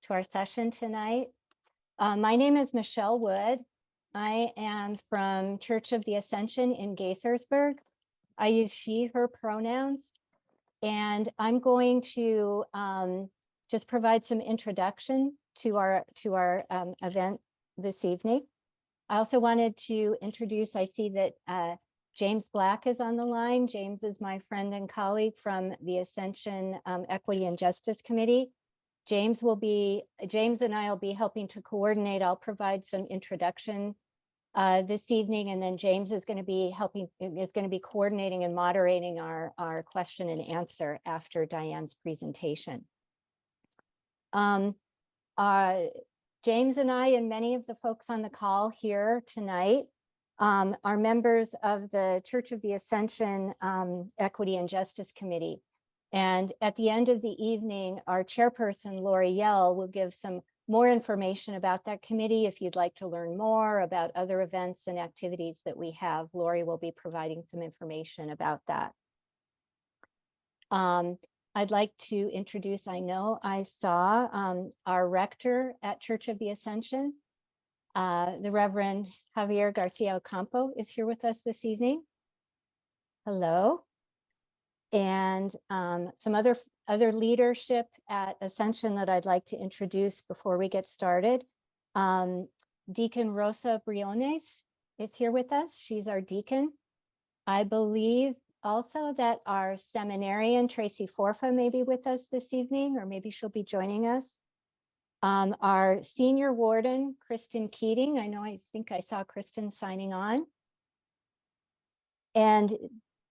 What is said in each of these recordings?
to our session tonight. My name is Michelle Wood. I am from Church of the Ascension in Gaithersburg. I use she, her pronouns, and I'm going to just provide some introduction to our event this evening. I also wanted to introduce, I see that James Black is on the line. James is my friend and colleague from the Ascension Equity and Justice Committee. James and I will be helping to coordinate. I'll provide some introduction this evening, and then James is going to be coordinating and moderating our question and answer after Diane's presentation. James and I and many of the folks on the call here tonight are members of the Church of the Ascension Equity and Justice Committee. And at the end of the evening, our chairperson, Lori Yell, will give some more information about that committee. If you'd like to learn more about other events and activities that we have, Lori will be providing some information about that. I'd like to introduce, I saw our rector at Church of the Ascension, the Reverend Javier Garcia Ocampo is here with us this evening. Hello. And some other leadership at Ascension that I'd like to introduce before we get started. Deacon Rosa Briones is here with us. She's our deacon. I believe also that our seminarian, Tracy Forfa, may be with us this evening, or maybe she'll be joining us. Our senior warden, Kristen Keating. I think I saw Kristen signing on. And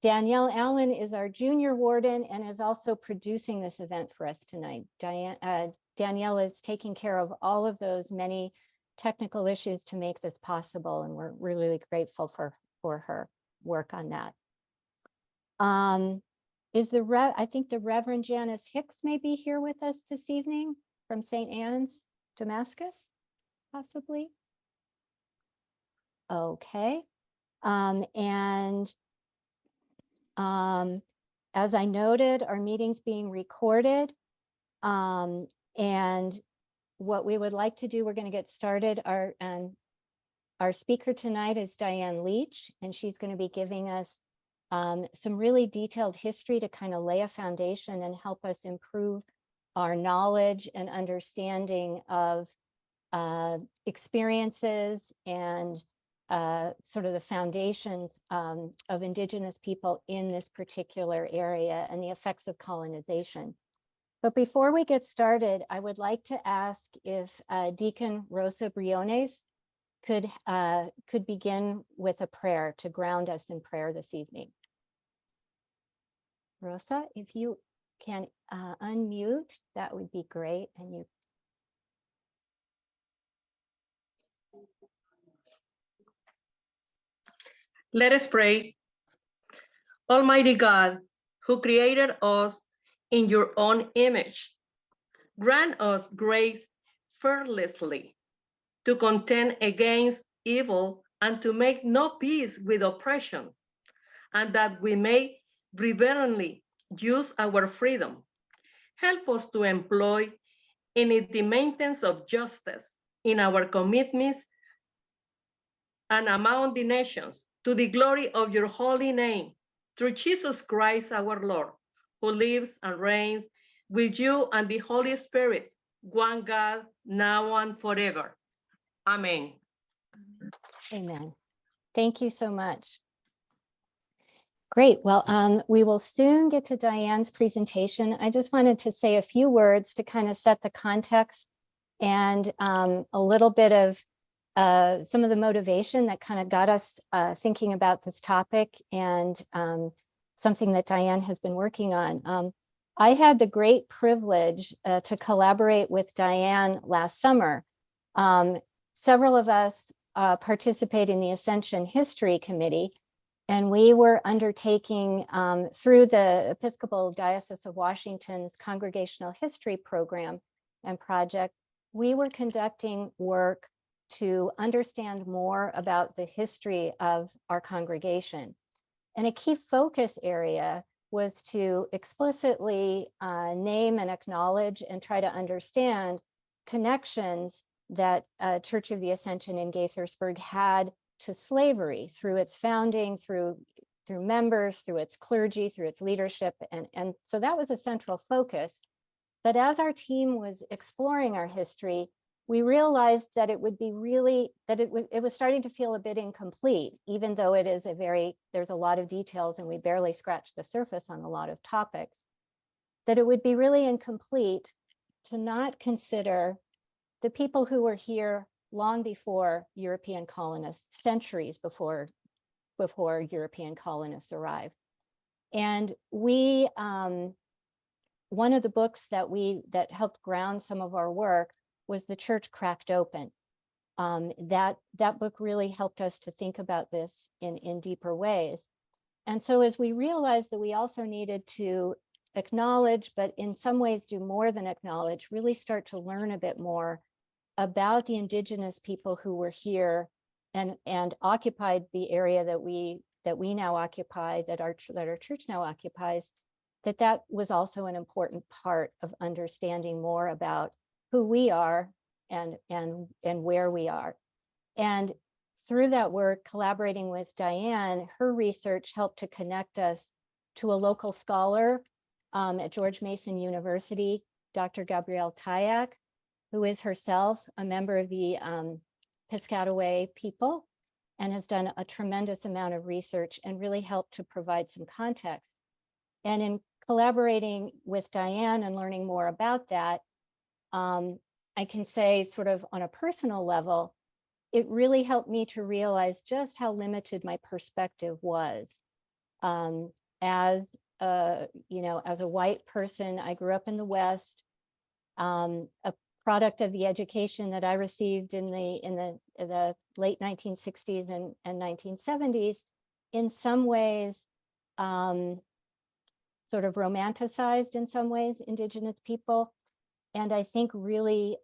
Danielle Allen is our junior warden and is also producing this event for us tonight. Danielle is taking care of all of those many technical issues to make this possible, and we're really grateful for her work on that. I think the Reverend Janice Hicks may be here with us this evening from St. Anne's, Damascus, possibly. Okay. As I noted, our meeting's being recorded. And what we would like to do, we're going to get started. Our speaker tonight is Diane Leach, and she's going to be giving us some really detailed history to kind of lay a foundation and help us improve our knowledge and understanding of experiences and sort of the foundations of Indigenous people in this particular area and the effects of colonization. But before we get started, I would like to ask if Deacon Rosa Briones could begin with a prayer to ground us in prayer this evening. Rosa, if you can unmute, that would be great. And you. Let us pray. Almighty God, who created us in your own image, grant us grace fearlessly to contend against evil and to make no peace with oppression, and that we may reverently use our freedom. Help us to employ in it the maintenance of justice in our commitments and among the nations, to the glory of your holy name, through Jesus Christ our Lord, who lives and reigns with you and the Holy Spirit, one God, now and forever. Amen. Amen. Thank you so much. Great. Well, we will soon get to Diane's presentation. I just wanted to say a few words to kind of set the context and a little bit of some of the motivation that kind of got us thinking about this topic, and something that Diane has been working on. I had the great privilege to collaborate with Diane last summer. Several of us participate in the Ascension History Committee, and we were undertaking through the Episcopal Diocese of Washington's Congregational History Program and Project, we were conducting work to understand more about the history of our congregation. And a key focus area was to explicitly name and acknowledge and try to understand connections that Church of the Ascension in Gaithersburg had to slavery through its founding, through members, through its clergy, through its leadership. And so that was a central focus. But as our team was exploring our history, we realized that it would be really, that it was starting to feel a bit incomplete, even though it is there's a lot of details and we barely scratched the surface on a lot of topics, that it would be really incomplete to not consider the people who were here long before European colonists, centuries before European colonists arrived. And we, one of the books that helped ground some of our work was The Church Cracked Open. That book really helped us to think about this in deeper ways. And so as we realized that we also needed to acknowledge, but in some ways do more than acknowledge, really start to learn a bit more about the indigenous people who were here and occupied the area that we now occupy, that our church now occupies, that was also an important part of understanding more about who we are and where we are. And through that work, collaborating with Diane, her research helped to connect us to a local scholar at George Mason University, Dr. Gabrielle Tayak, who is herself a member of the Piscataway people and has done a tremendous amount of research and really helped to provide some context. And in collaborating with Diane and learning more about that, I can say sort of on a personal level, it really helped me to realize just how limited my perspective was. As a white person, I grew up in the West, a product of the education that I received in the late 1960s and 1970s, in some ways, sort of romanticized in some ways Indigenous people. And I think really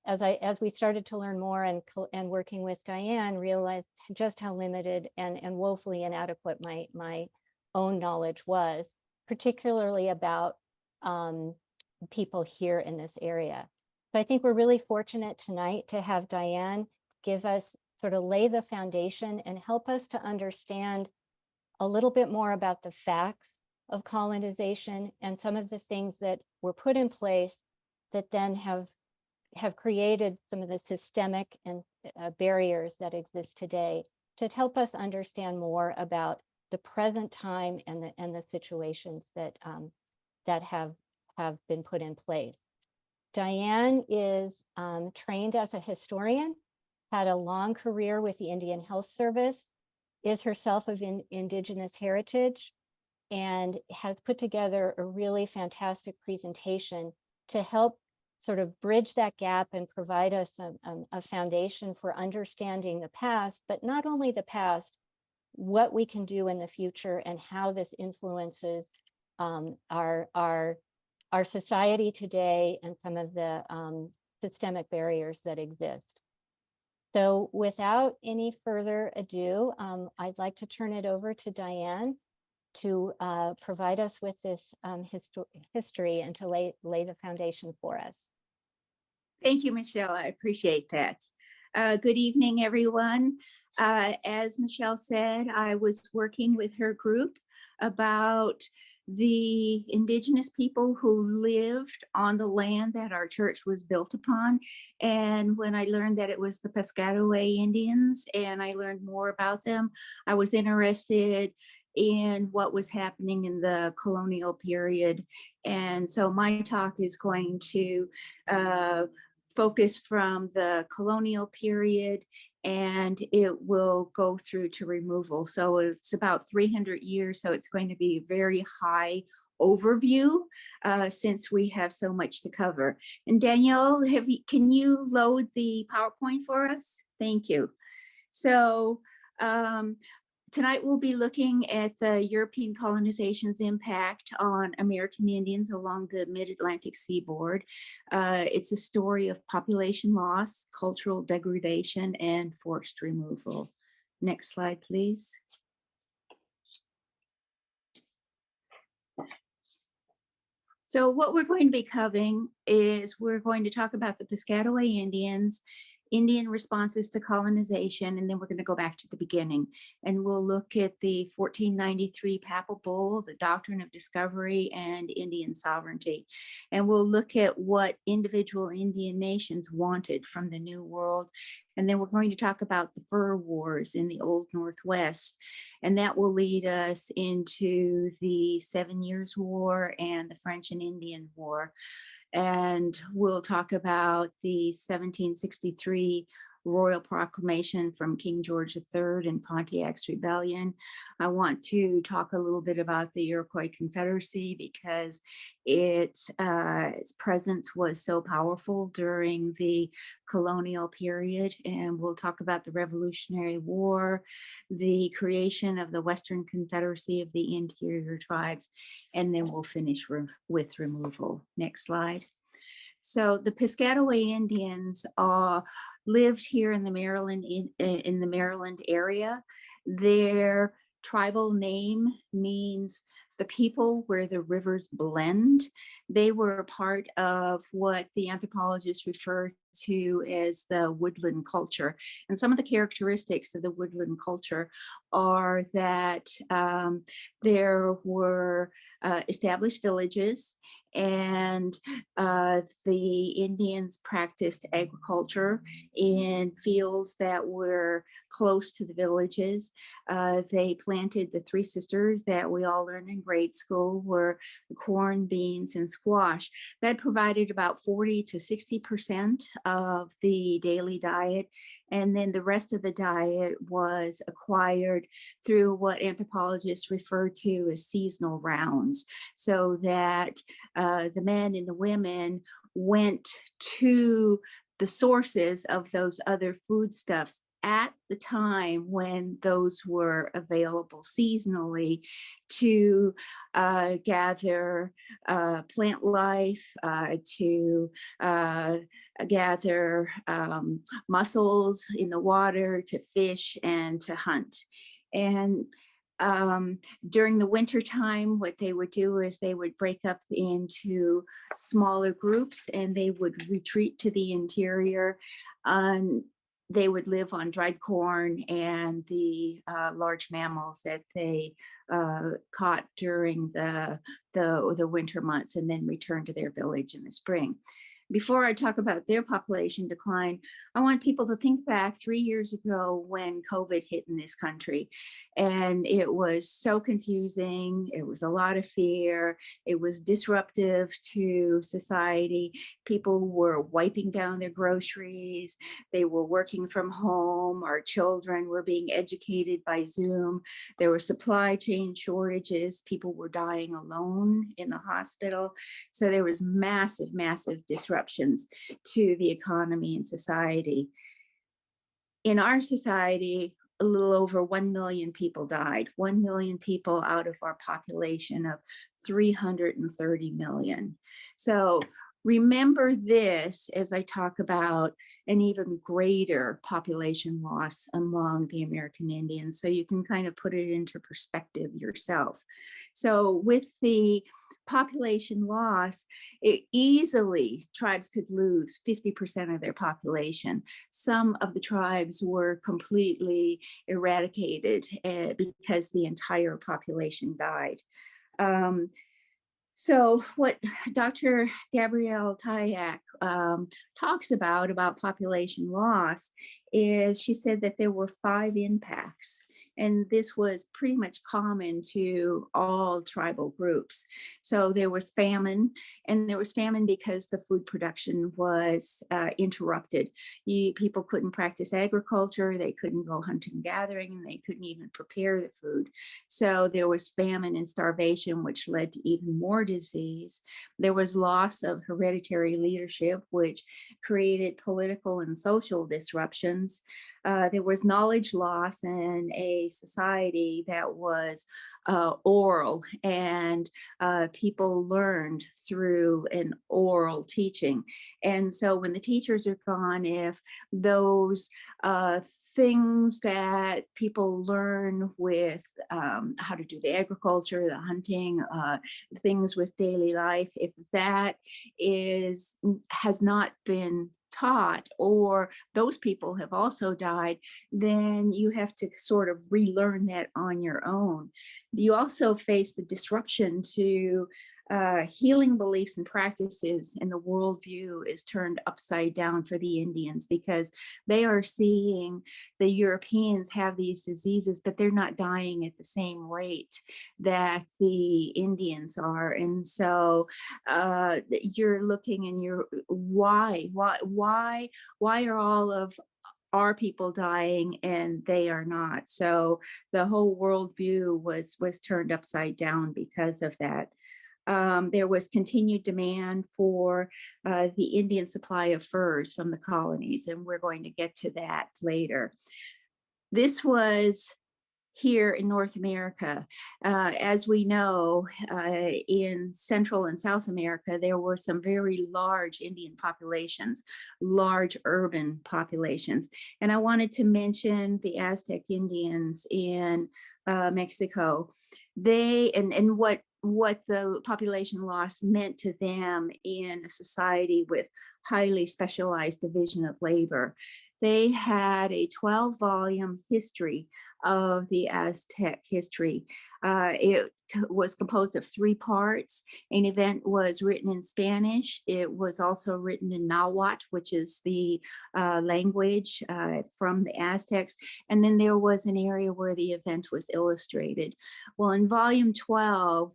as we started to learn more and working with Diane, realized just how limited and woefully inadequate my own knowledge was, particularly about people here in this area. So I think we're really fortunate tonight to have Diane give us, sort of lay the foundation and help us to understand a little bit more about the facts of colonization and some of the things that were put in place that then have created some of the systemic and barriers that exist today, to help us understand more about the present time and the situations that have been put in place. Diane is trained as a historian, had a long career with the Indian Health Service, is herself of Indigenous heritage, and has put together a really fantastic presentation to help sort of bridge that gap and provide us a foundation for understanding the past, but not only the past, what we can do in the future and how this influences our society today and some of the systemic barriers that exist. So without any further ado, I'd like to turn it over to Diane to provide us with this history and to lay the foundation for us. Thank you, Michelle. I appreciate that. Good evening, everyone. As Michelle said, I was working with her group about the Indigenous people who lived on the land that our church was built upon. And when I learned that it was the Piscataway Indians and I learned more about them, I was interested in what was happening in the colonial period. And so my talk is going to focus from the colonial period, and it will go through to removal. So it's about 300 years. So it's going to be a very high overview since we have so much to cover. And Danielle, can you load the PowerPoint for us? Thank you. So tonight we'll be looking at the European colonization's impact on American Indians along the mid-Atlantic seaboard. It's a story of population loss, cultural degradation, and forced removal. Next slide, please. So what we're going to be covering is we're going to talk about the Piscataway Indians, Indian responses to colonization, and then we're going to go back to the beginning. And we'll look at the 1493 Papal Bull, the Doctrine of Discovery, and Indian sovereignty. And we'll look at what individual Indian nations wanted from the New World. And then we're going to talk about the fur wars in the Old Northwest. And that will lead us into the 7 Years' War and the French and Indian War. And we'll talk about the 1763 Royal Proclamation from King George III and Pontiac's Rebellion. I want to talk a little bit about the Iroquois Confederacy because its presence was so powerful during the colonial period. And we'll talk about the Revolutionary War, the creation of the Western Confederacy of the Interior Tribes, and then we'll finish with removal. Next slide. So the Piscataway Indians lived here in the Maryland in the Maryland area. Their tribal name means the people where the rivers blend. They were a part of what the anthropologists refer to as the woodland culture. And some of the characteristics of the woodland culture are that there were established villages, and the Indians practiced agriculture in fields that were close to the villages. They planted the three sisters that we all learned in grade school were corn, beans, and squash. That provided about 40 to 60% of the daily diet. And then the rest of the diet was acquired through what anthropologists refer to as seasonal rounds, so that the men and the women went to the sources of those other foodstuffs at the time when those were available seasonally to gather plant life, to gather mussels in the water, to fish, and to hunt. And during the winter time, what they would do is they would break up into smaller groups and they would retreat to the interior. They would live on dried corn and the large mammals that they caught during the winter months, and then return to their village in the spring. Before I talk about their population decline, I want people to think back 3 years ago when COVID hit in this country. And it was so confusing. It was a lot of fear. It was disruptive to society. People were wiping down their groceries. They were working from home. Our children were being educated by Zoom. There were supply chain shortages. People were dying alone in the hospital. So there was massive, massive disruptions to the economy and society. In our society, a little over 1 million people died. 1 million people out of our population of 330 million. So remember this as I talk about an even greater population loss among the American Indians, so you can kind of put it into perspective yourself. So with the population loss, tribes could lose 50% of their population. Some of the tribes were completely eradicated because the entire population died. So what Dr. Gabrielle Tyack talks about population loss is she said that there were 5 impacts. And this was pretty much common to all tribal groups. So there was famine, and there was famine because the food production was interrupted. People couldn't practice agriculture, they couldn't go hunting and gathering, and they couldn't even prepare the food. So there was famine and starvation, which led to even more disease. There was loss of hereditary leadership, which created political and social disruptions. there was knowledge loss in a society that was oral, and people learned through an oral teaching. And so when the teachers are gone, if those things that people learn with how to do the agriculture, the hunting, things with daily life, if that has not been taught, or those people have also died, then you have to sort of relearn that on your own. You also face the disruption to healing beliefs and practices, and the worldview is turned upside down for the Indians, because they are seeing the Europeans have these diseases, but they're not dying at the same rate that the Indians are. And so you're looking and you're, why are all of our people dying and they are not? So the whole worldview was turned upside down because of that. There was continued demand for the Indian supply of furs from the colonies, and we're going to get to that later. This was here in North America. As we know, in Central and South America, there were some very large Indian populations, large urban populations. And I wanted to mention the Aztec Indians in Mexico. They, and what the population loss meant to them in a society with highly specialized division of labor. They had a 12-volume history of the Aztec history. It was composed of 3 parts. An event was written in Spanish. It was also written in Nahuatl, which is the language from the Aztecs. And then there was an area where the event was illustrated. Well, in volume 12,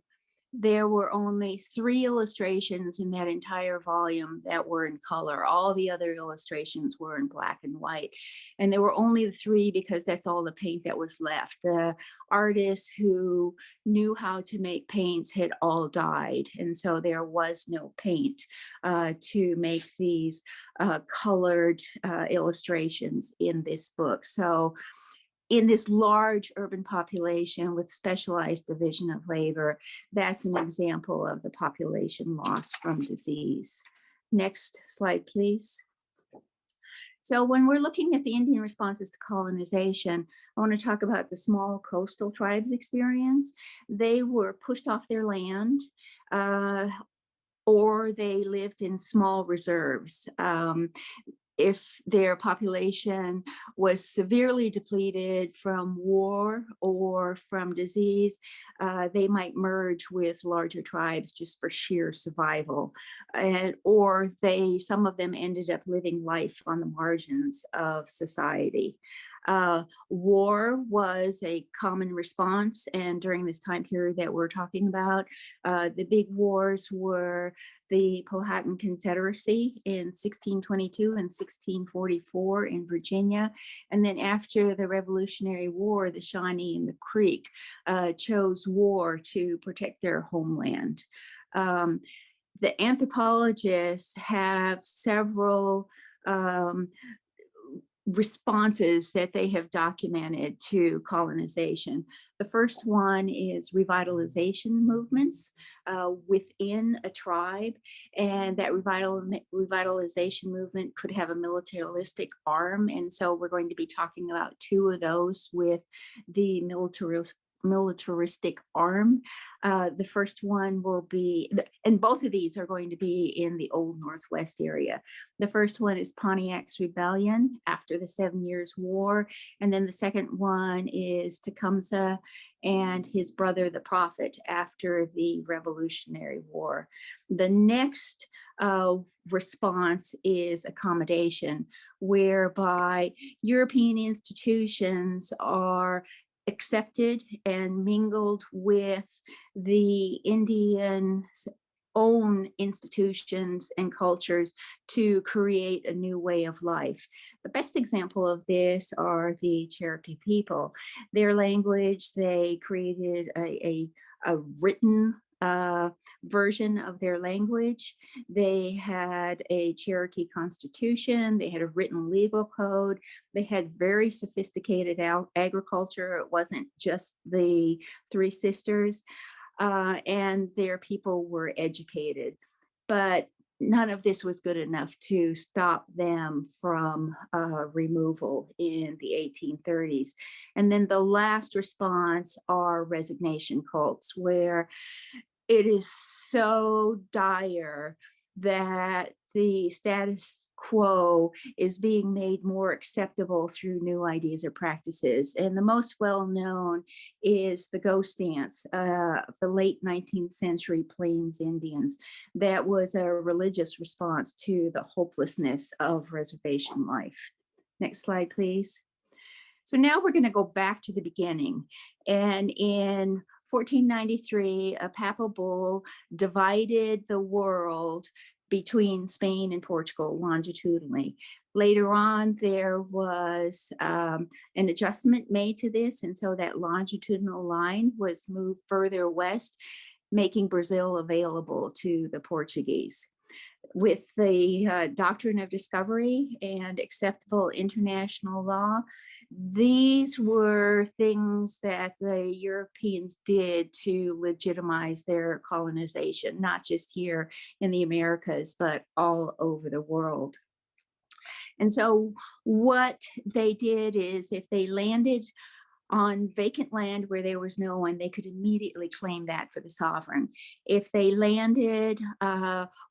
there were only 3 illustrations in that entire volume that were in color. All the other illustrations were in black and white. And there were only 3 because that's all the paint that was left. The artists who knew how to make paints had all died. And so there was no paint to make these colored illustrations in this book. So in this large urban population with specialized division of labor, that's an example of the population loss from disease. Next slide, please. So when we're looking at the Indian responses to colonization, I want to talk about the small coastal tribes experience. They were pushed off their land, or they lived in small reserves. If their population was severely depleted from war or from disease, they might merge with larger tribes just for sheer survival. Or some of them ended up living life on the margins of society. War was a common response, and during this time period that we're talking about, the big wars were the Powhatan Confederacy in 1622 and 1644 in Virginia. And then after the Revolutionary War, the Shawnee and the Creek chose war to protect their homeland. The anthropologists have several responses that they have documented to colonization. The first one is revitalization movements within a tribe, and that revitalization movement could have a militaristic arm. And so we're going to be talking about 2 of those with the militaristic arm. The first one will be, and both of these are going to be in the Old Northwest area. The first one is Pontiac's Rebellion after the 7 Years' War. And then the second one is Tecumseh and his brother, the Prophet, after the Revolutionary War. The next response is accommodation, whereby European institutions are accepted and mingled with the Indian own institutions and cultures to create a new way of life. The best example of this are the Cherokee people. Their language, they created a written version of their language. They had a Cherokee constitution. They had a written legal code. They had very sophisticated agriculture. It wasn't just the Three Sisters. And their people were educated. But none of this was good enough to stop them from removal in the 1830s. And then the last response are resignation cults, where it is so dire that the status quo is being made more acceptable through new ideas or practices. And the most well-known is the ghost dance of the late 19th century Plains Indians. That was a religious response to the hopelessness of reservation life. Next slide, please. So now we're going to go back to the beginning. And in 1493, a papal bull divided the world between Spain and Portugal longitudinally. Later on, there was an adjustment made to this, and so that longitudinal line was moved further west, making Brazil available to the Portuguese. With the doctrine of discovery and acceptable international law, these were things that the Europeans did to legitimize their colonization, not just here in the Americas, but all over the world. And so what they did is, if they landed on vacant land where there was no one, they could immediately claim that for the sovereign. If they landed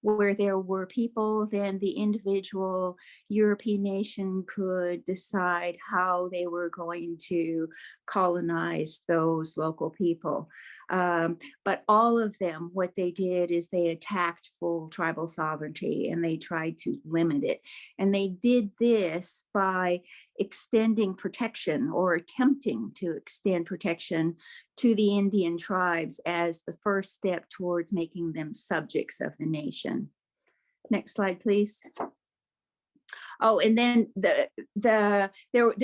where there were people, then the individual European nation could decide how they were going to colonize those local people. But all of them, what they did is they attacked full tribal sovereignty, and they tried to limit it. And they did this by extending protection, or attempting to extend protection, to the Indian tribes as the first step towards making them subjects of the nation. Next slide, please. Oh, and then there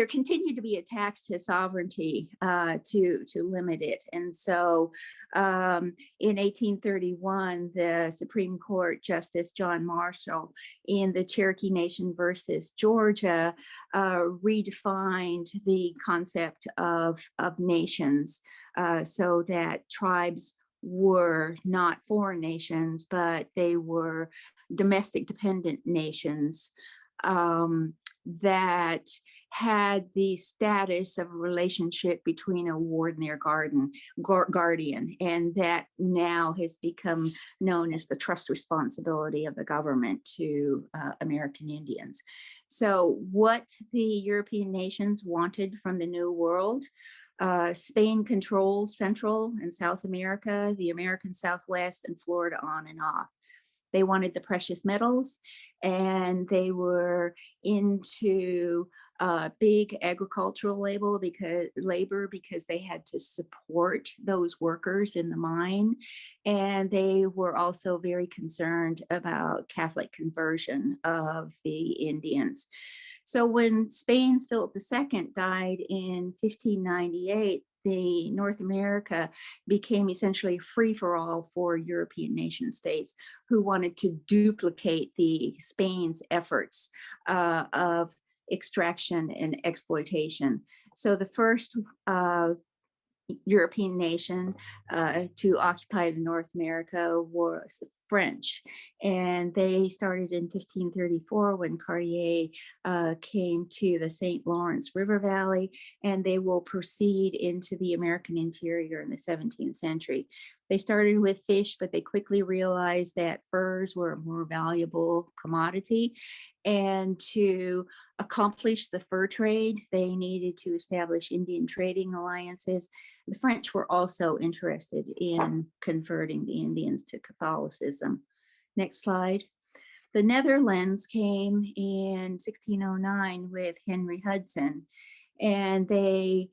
continued to be attacks to sovereignty to limit it. And so in 1831, the Supreme Court Justice John Marshall, in the Cherokee Nation versus Georgia, redefined the concept of nations so that tribes were not foreign nations, but they were domestic dependent nations that had the status of a relationship between a ward and their guardian, and that now has become known as the trust responsibility of the government to American Indians. So what the European nations wanted from the New World: Spain controlled Central and South America, the American Southwest, and Florida on and off. They wanted the precious metals, and they were into big agricultural labor because they had to support those workers in the mine. And they were also very concerned about Catholic conversion of the Indians. So when Spain's Philip II died in 1598, the North America became essentially free-for-all for European nation states who wanted to duplicate the Spain's efforts of extraction and exploitation. So the first European nation to occupy the North America was the French, and they started in 1534 when Cartier came to the St. Lawrence River Valley, and they will proceed into the American interior in the 17th century. They started with fish, but they quickly realized that furs were a more valuable commodity. And to accomplish the fur trade, they needed to establish Indian trading alliances. The French were also interested in converting the Indians to Catholicism. Next slide. The Netherlands came in 1609 with Henry Hudson, and they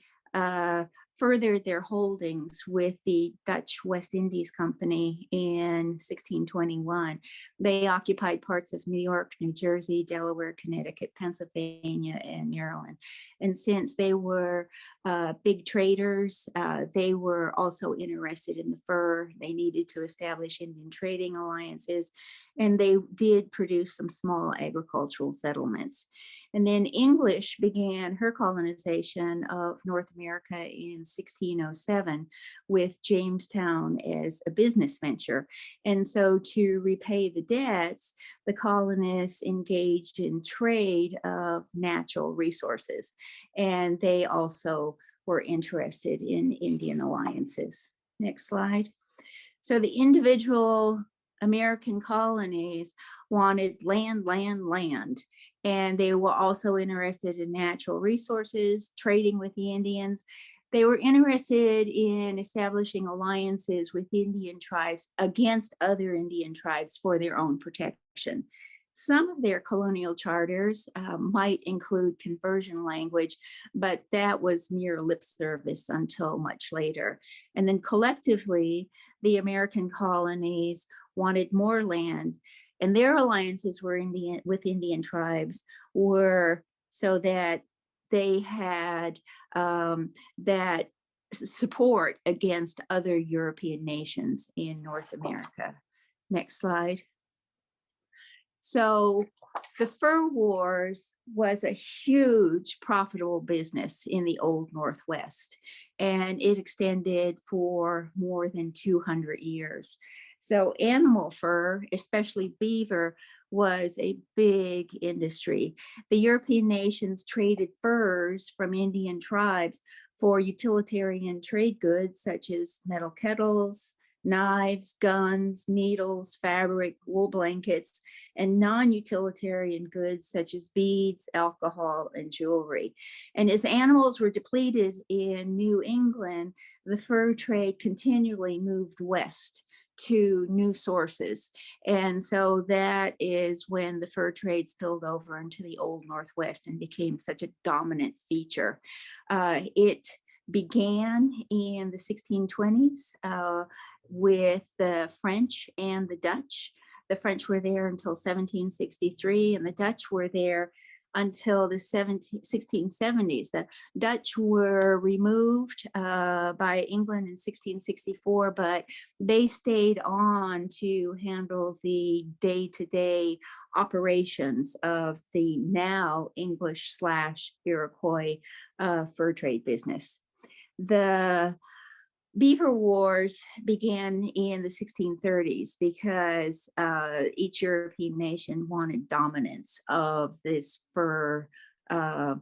furthered their holdings with the Dutch West Indies Company in 1621. They occupied parts of New York, New Jersey, Delaware, Connecticut, Pennsylvania, and Maryland. And since they were big traders, they were also interested in the fur. They needed to establish Indian trading alliances, and they did produce some small agricultural settlements. And then English began her colonization of North America in 1607 with Jamestown as a business venture. And so to repay the debts, the colonists engaged in trade of natural resources. And they also were interested in Indian alliances. Next slide. So the individual American colonies wanted land, and they were also interested in natural resources, trading with the Indians. They were interested in establishing alliances with Indian tribes against other Indian tribes for their own protection. Some of their colonial charters might include conversion language, but that was mere lip service until much later. And then collectively, the American colonies wanted more land, and their alliances were with Indian tribes were so that they had that support against other European nations in North America. Next slide. So the fur wars was a huge profitable business in the Old Northwest, and it extended for more than 200 years. So animal fur, especially beaver, was a big industry. The European nations traded furs from Indian tribes for utilitarian trade goods such as metal kettles, knives, guns, needles, fabric, wool blankets, and non-utilitarian goods such as beads, alcohol, and jewelry. And as animals were depleted in New England, the fur trade continually moved west to new sources. And so that is when the fur trade spilled over into the Old Northwest and became such a dominant feature. It began in the 1620s with the French and the Dutch. The French were there until 1763, and the Dutch were there until the 1670s. The Dutch were removed by England in 1664, but they stayed on to handle the day-to-day operations of the now English/Iroquois fur trade business. The Beaver Wars began in the 1630s because each European nation wanted dominance of this fur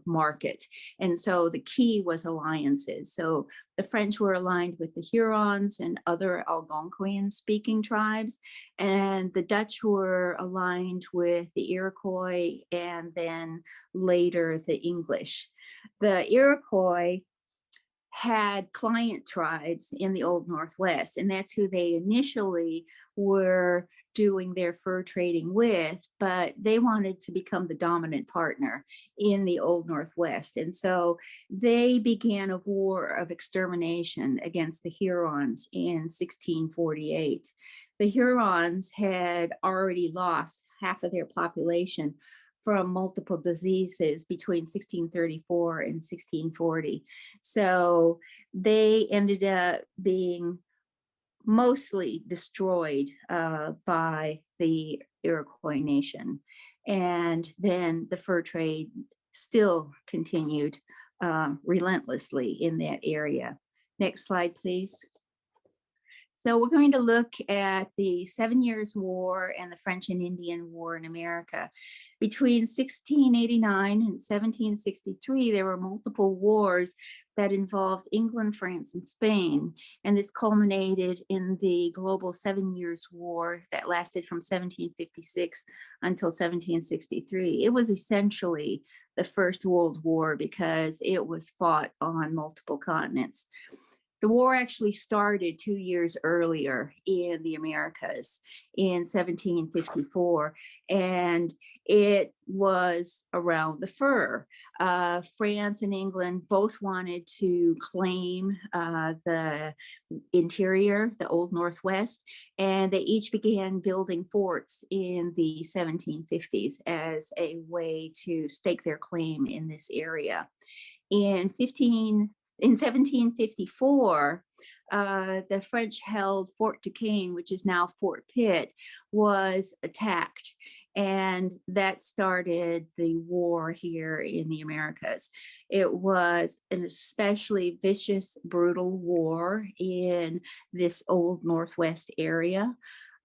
market. And so the key was alliances. So the French were aligned with the Hurons and other Algonquian speaking tribes, and the Dutch were aligned with the Iroquois and then later the English. The Iroquois had client tribes in the Old Northwest, and that's who they initially were doing their fur trading with, but they wanted to become the dominant partner in the Old Northwest. And so they began a war of extermination against the Hurons in 1648. The Hurons had already lost half of their population from multiple diseases between 1634 and 1640. So they ended up being mostly destroyed by the Iroquois nation. And then the fur trade still continued relentlessly in that area. Next slide, please. So we're going to look at the 7 Years' War and the French and Indian War in America. Between 1689 and 1763, there were multiple wars that involved England, France, and Spain. And this culminated in the global 7 Years' War that lasted from 1756 until 1763. It was essentially the First World War because it was fought on multiple continents. The war actually started 2 years earlier in the Americas in 1754, and it was around the fur. France and England both wanted to claim the interior, the Old Northwest, and they each began building forts in the 1750s as a way to stake their claim in this area. In 1754, the French held Fort Duquesne, which is now Fort Pitt, was attacked. And that started the war here in the Americas. It was an especially vicious, brutal war in this Old Northwest area.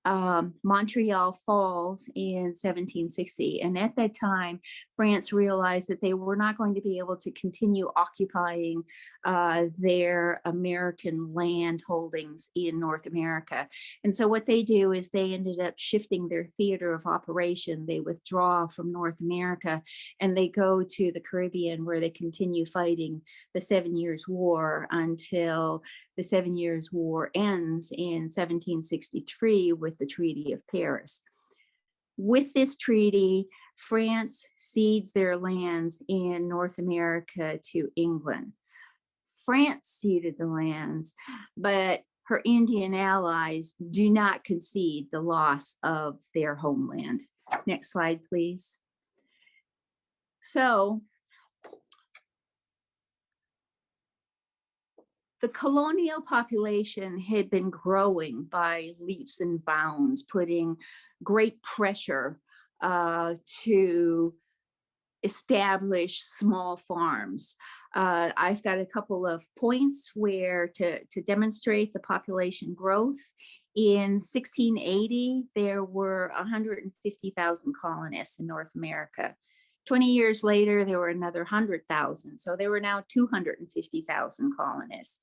Montreal falls in 1760. And at that time, France realized that they were not going to be able to continue occupying their American land holdings in North America. And so what they do is they ended up shifting their theater of operation. They withdraw from North America and they go to the Caribbean, where they continue fighting the 7 Years' War until the 7 Years' War ends in 1763 with the Treaty of Paris. With this treaty, France cedes their lands in North America to England. France ceded the lands, but her Indian allies do not concede the loss of their homeland. Next slide, please. So, the colonial population had been growing by leaps and bounds, putting great pressure to establish small farms. I've got a couple of points where to demonstrate the population growth. In 1680, there were 150,000 colonists in North America. 20 years later, there were another 100,000. So there were now 250,000 colonists.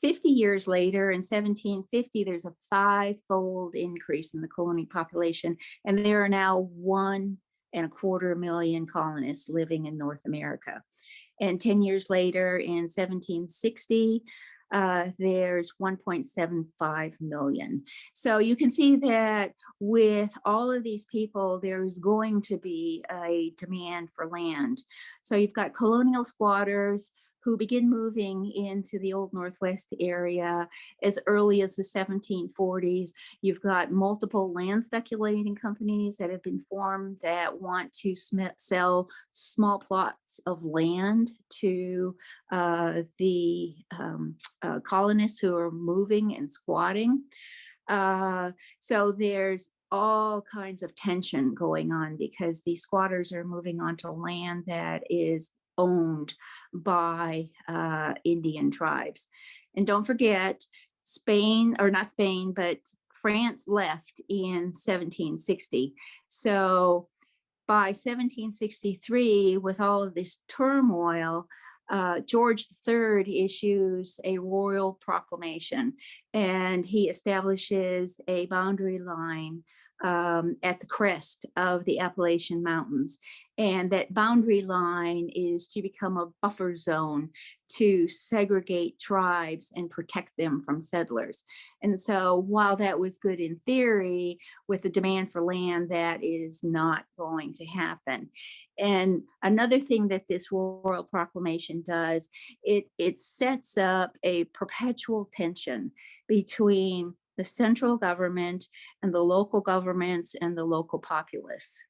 50 years later, in 1750, there's a 5-fold increase in the colony population, and there are now 1.25 million colonists living in North America. And 10 years later, in 1760, there's 1.75 million. So you can see that with all of these people, there's going to be a demand for land. So you've got colonial squatters who begin moving into the Old Northwest area as early as the 1740s. You've got multiple land speculating companies that have been formed that want to sell small plots of land to the colonists who are moving and squatting. So there's all kinds of tension going on because these squatters are moving onto land that is owned by Indian tribes. And don't forget, Spain, or not Spain, but France left in 1760. So by 1763, with all of this turmoil, George III issues a royal proclamation, and he establishes a boundary line at the crest of the Appalachian Mountains. And that boundary line is to become a buffer zone to segregate tribes and protect them from settlers. And so while that was good in theory, with the demand for land, that is not going to happen. And another thing that this royal proclamation does, it sets up a perpetual tension between the central government and the local governments and the local populace.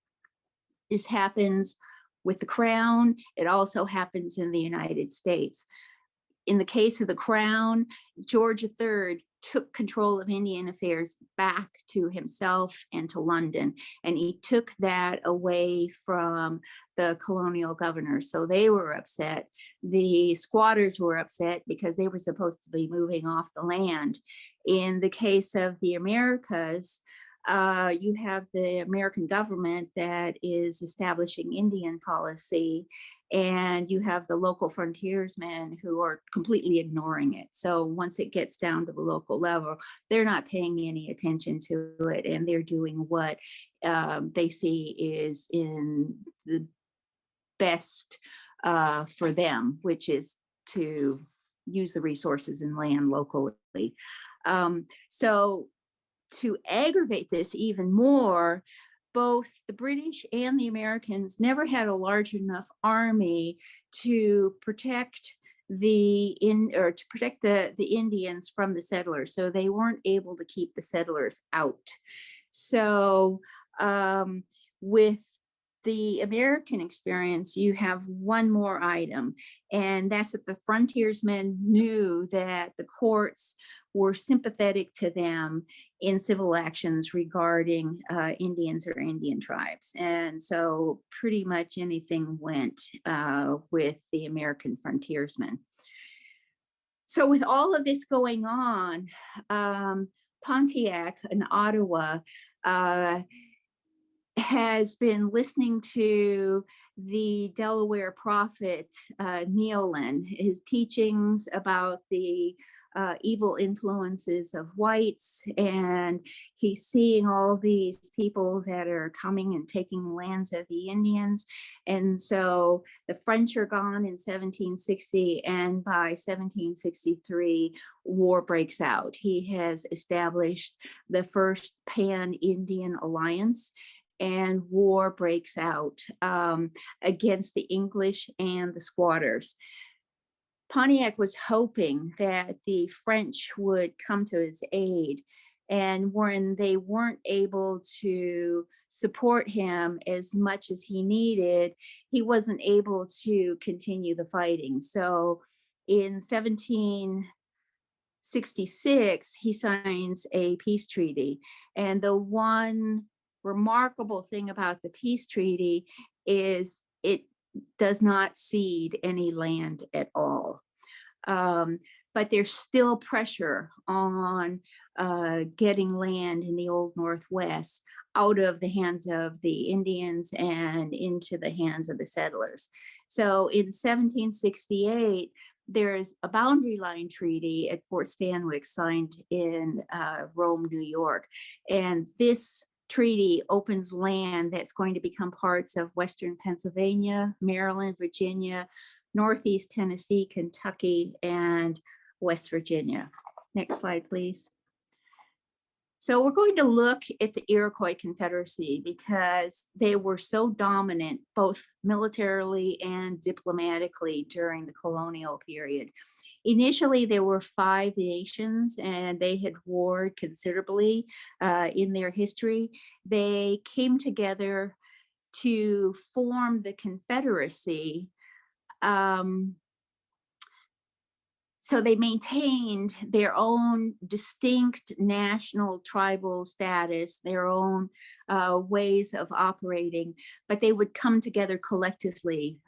This happens with the Crown. It also happens in the United States. In the case of the Crown, George III took control of Indian affairs back to himself and to London, and he took that away from the colonial governors. So they were upset. The squatters were upset because they were supposed to be moving off the land. In the case of the Americas, you have the American government that is establishing Indian policy, and you have the local frontiersmen who are completely ignoring it. So once it gets down to the local level, they're not paying any attention to it, and they're doing what they see is in the best for them, which is to use the resources and land locally. So to aggravate this even more, both the British and the Americans never had a large enough army to protect the Indians from the settlers. So they weren't able to keep the settlers out. So with the American experience, you have one more item, and that's that the frontiersmen knew that the courts were sympathetic to them in civil actions regarding Indians or Indian tribes. And so pretty much anything went with the American frontiersmen. So with all of this going on, Pontiac in Ottawa has been listening to the Delaware prophet Neolin, his teachings about the evil influences of whites, and he's seeing all these people that are coming and taking lands of the Indians. And so the French are gone in 1760, and by 1763 war breaks out. He has established the first pan-Indian alliance, and war breaks out against the English and the squatters. Pontiac was hoping that the French would come to his aid, and when they weren't able to support him as much as he needed, he wasn't able to continue the fighting. So in 1766, he signs a peace treaty. And the one remarkable thing about the peace treaty is it does not cede any land at all. But there's still pressure on getting land in the Old Northwest out of the hands of the Indians and into the hands of the settlers. So in 1768, there's a boundary line treaty at Fort Stanwix signed in Rome, New York. And this treaty opens land that's going to become parts of Western Pennsylvania, Maryland, Virginia, Northeast Tennessee, Kentucky, and West Virginia. Next slide, please. So we're going to look at the Iroquois Confederacy because they were so dominant, both militarily and diplomatically during the colonial period. Initially, there were 5 nations, and they had warred considerably in their history. They came together to form the Confederacy. So they maintained their own distinct national tribal status, their own ways of operating, but they would come together collectively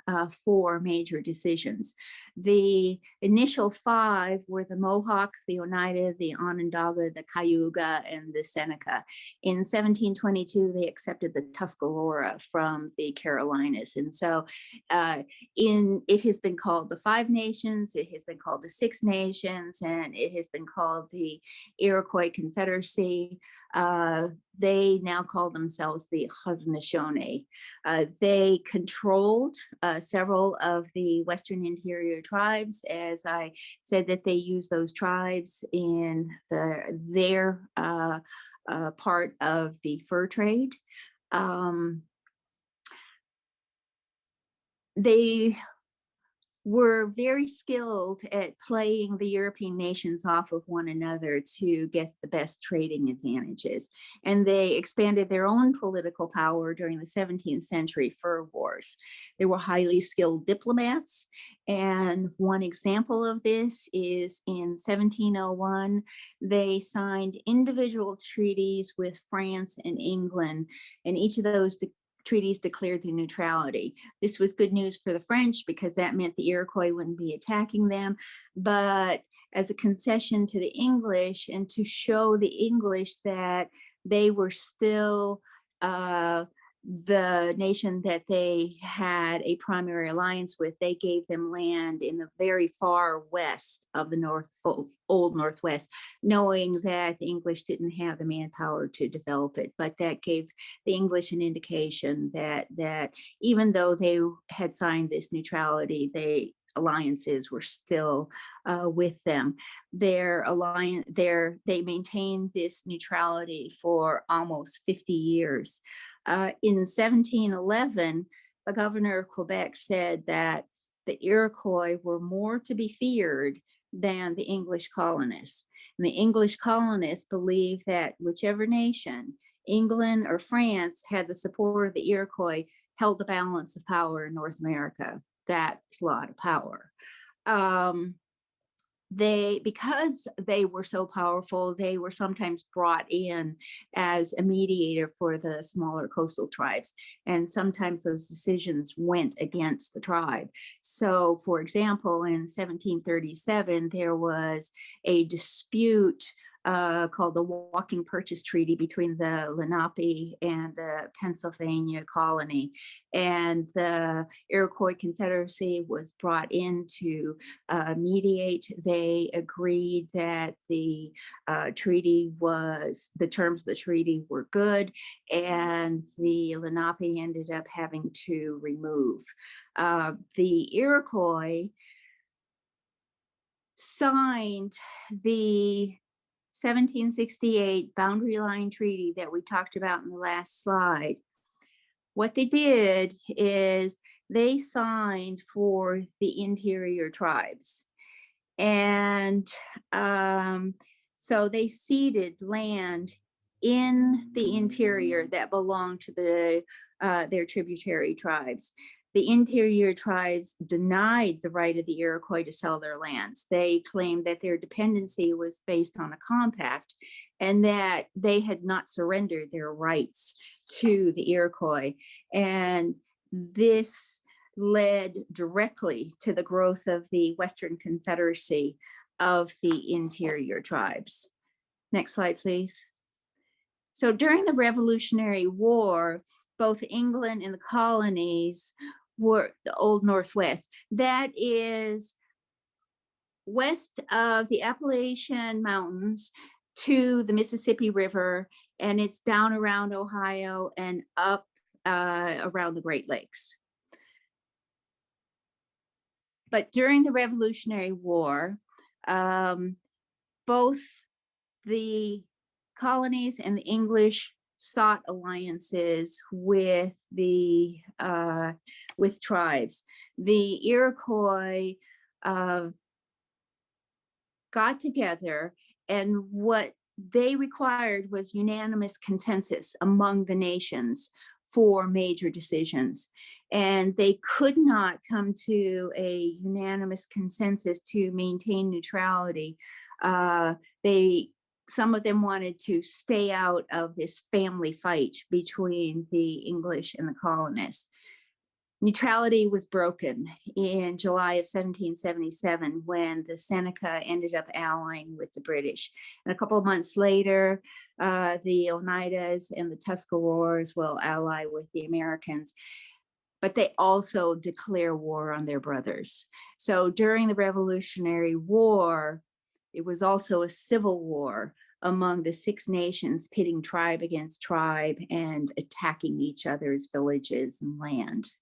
for major decisions. The initial 5 were the Mohawk, the Oneida, the Onondaga, the Cayuga, and the Seneca. In 1722, they accepted the Tuscarora from the Carolinas. And so it has been called the 5 Nations, it has been called the 6 Nations, and it has been called the Iroquois Confederacy. They now call themselves the Haudenosaunee. They controlled several of the Western Interior tribes. As I said, that they use those tribes in their part of the fur trade. They were very skilled at playing the European nations off of one another to get the best trading advantages. And they expanded their own political power during the 17th century fur wars. They were highly skilled diplomats. And one example of this is in 1701, they signed individual treaties with France and England, and each of those treaties declared their neutrality. This was good news for the French because that meant the Iroquois wouldn't be attacking them. But as a concession to the English and to show the English that they were still the nation that they had a primary alliance with, they gave them land in the very far west of the Old Northwest, knowing that the English didn't have the manpower to develop it. But that gave the English an indication that even though they had signed this neutrality, they alliances were still with them. They maintained this neutrality for almost 50 years. In 1711, the governor of Quebec said that the Iroquois were more to be feared than the English colonists. And the English colonists believed that whichever nation, England or France, had the support of the Iroquois, held the balance of power in North America. That's a lot of power. Because they were so powerful, they were sometimes brought in as a mediator for the smaller coastal tribes. And sometimes those decisions went against the tribe. So, for example, in 1737, there was a dispute called the Walking Purchase Treaty between the Lenape and the Pennsylvania colony. And the Iroquois Confederacy was brought in to mediate. They agreed that the terms of the treaty were good, and the Lenape ended up having to remove. The Iroquois signed the 1768 boundary line treaty that we talked about in the last slide. What they did is they signed for the interior tribes. And so they ceded land in the interior that belonged to their tributary tribes. The interior tribes denied the right of the Iroquois to sell their lands. They claimed that their dependency was based on a compact and that they had not surrendered their rights to the Iroquois. And this led directly to the growth of the Western Confederacy of the interior tribes. Next slide, please. So during the Revolutionary War, both England and the colonies were the Old Northwest. That is west of the Appalachian Mountains to the Mississippi River, and it's down around Ohio and up around the Great Lakes. But during the Revolutionary War, both the colonies and the English sought alliances with tribes. The Iroquois got together, and what they required was unanimous consensus among the nations for major decisions. And they could not come to a unanimous consensus to maintain neutrality. Some of them wanted to stay out of this family fight between the English and the colonists. Neutrality was broken in July of 1777 when the Seneca ended up allying with the British. And a couple of months later, the Oneidas and the Tuscaroras will ally with the Americans, but they also declare war on their brothers. So during the Revolutionary War, it was also a civil war among the Six Nations, pitting tribe against tribe and attacking each other's villages and land.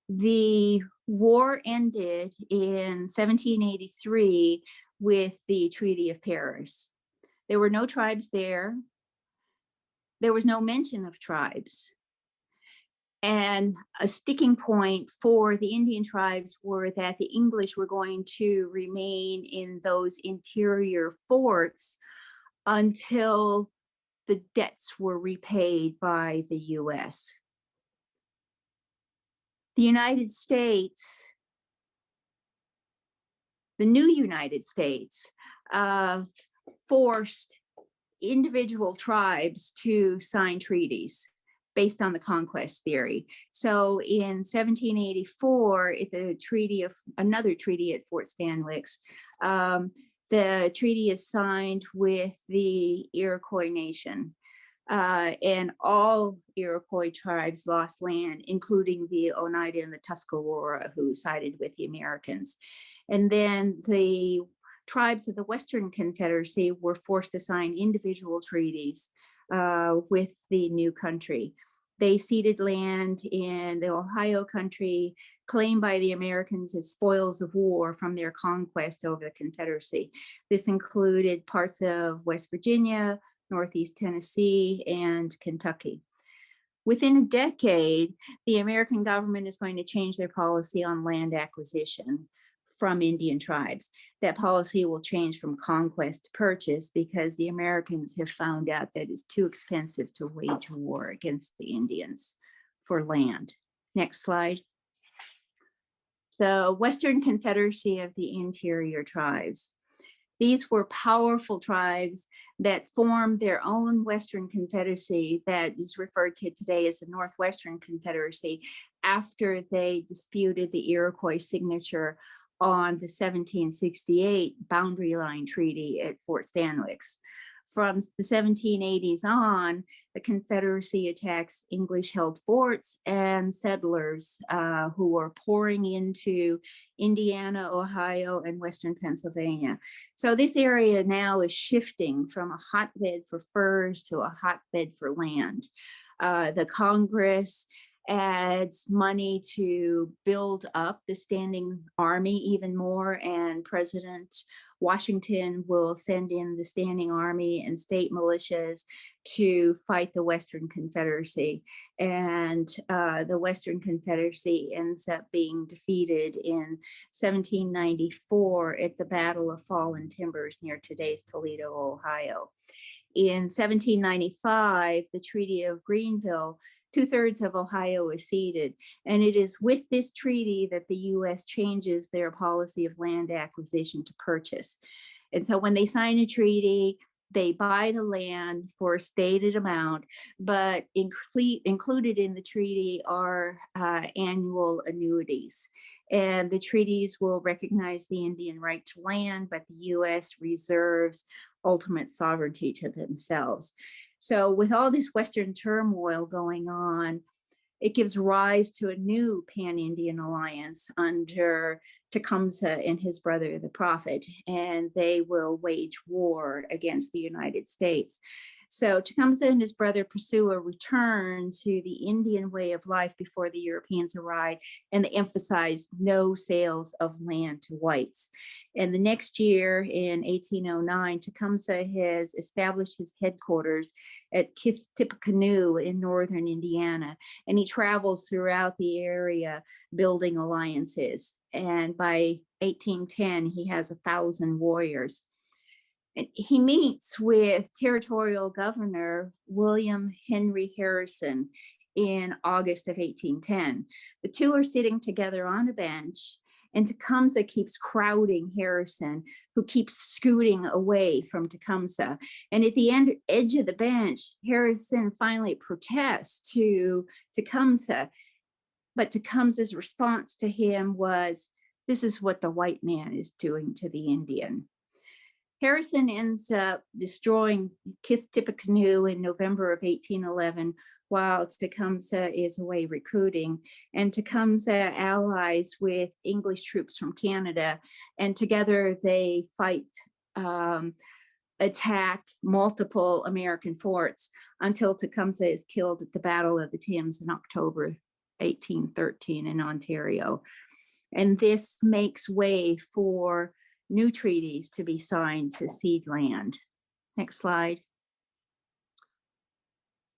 The war ended in 1783 with the Treaty of Paris. There were no tribes there. There was no mention of tribes. And a sticking point for the Indian tribes were that the English were going to remain in those interior forts until the debts were repaid by the US. The United States, the new United States, forced individual tribes to sign treaties based on the conquest theory. So in 1784, another treaty at Fort Stanwix, the treaty is signed with the Iroquois Nation. And all Iroquois tribes lost land, including the Oneida and the Tuscarora, who sided with the Americans. And then the tribes of the Western Confederacy were forced to sign individual treaties with the new country. They ceded land in the Ohio country, claimed by the Americans as spoils of war from their conquest over the Confederacy. This included parts of West Virginia, Northeast Tennessee, and Kentucky. Within a decade, the American government is going to change their policy on land acquisition from Indian tribes. That policy will change from conquest to purchase because the Americans have found out that it's too expensive to wage war against the Indians for land. Next slide. The Western Confederacy of the Interior Tribes. These were powerful tribes that formed their own Western Confederacy that is referred to today as the Northwestern Confederacy after they disputed the Iroquois signature on the 1768 boundary line treaty at Fort Stanwix. From the 1780s on, the Confederacy attacks English-held forts and settlers who were pouring into Indiana, Ohio, and Western Pennsylvania. So this area now is shifting from a hotbed for furs to a hotbed for land. The Congress adds money to build up the standing army even more, and President Washington will send in the standing army and state militias to fight the Western Confederacy. And the Western Confederacy ends up being defeated in 1794 at the Battle of Fallen Timbers near today's Toledo, Ohio. In 1795, the Treaty of Greenville, 2/3 of Ohio is ceded. And it is with this treaty that the US changes their policy of land acquisition to purchase. And so when they sign a treaty, they buy the land for a stated amount, but included in the treaty are annual annuities. And the treaties will recognize the Indian right to land, but the US reserves ultimate sovereignty to themselves. So with all this Western turmoil going on, it gives rise to a new pan-Indian alliance under Tecumseh and his brother, the Prophet, and they will wage war against the United States. So Tecumseh and his brother pursue a return to the Indian way of life before the Europeans arrived, and they emphasize no sales of land to whites. And the next year, in 1809, Tecumseh has established his headquarters at Tippecanoe in northern Indiana, and he travels throughout the area building alliances. And by 1810, he has 1,000 warriors. And he meets with Territorial Governor William Henry Harrison in August of 1810. The two are sitting together on a bench, and Tecumseh keeps crowding Harrison, who keeps scooting away from Tecumseh. And at the edge of the bench, Harrison finally protests to Tecumseh. But Tecumseh's response to him was, "This is what the white man is doing to the Indian." Harrison ends up destroying Tippecanoe in November of 1811 while Tecumseh is away recruiting. And Tecumseh allies with English troops from Canada, and together they fight, attack multiple American forts until Tecumseh is killed at the Battle of the Thames in October 1813 in Ontario. And this makes way for new treaties to be signed to cede land. Next slide.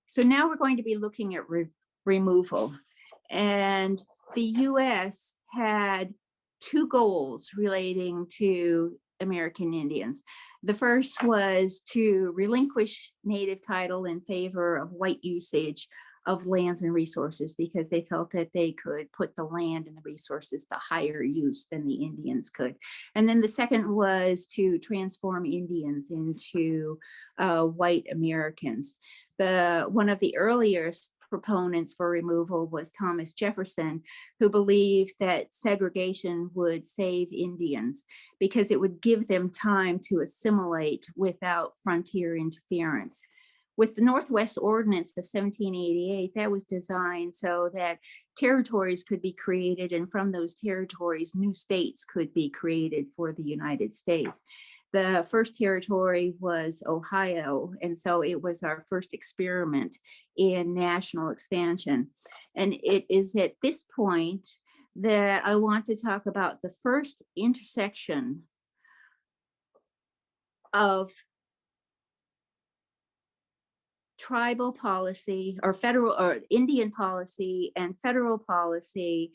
So now we're going to be looking at removal. And the US had two goals relating to American Indians. The first was to relinquish native title in favor of white usage of lands and resources, because they felt that they could put the land and the resources to higher use than the Indians could. And then the second was to transform Indians into white Americans. One of the earliest proponents for removal was Thomas Jefferson, who believed that segregation would save Indians because it would give them time to assimilate without frontier interference. With the Northwest Ordinance of 1788, that was designed so that territories could be created, and from those territories, new states could be created for the United States. The first territory was Ohio, and so it was our first experiment in national expansion. And it is at this point that I want to talk about the first intersection of tribal policy or federal or Indian policy and federal policy,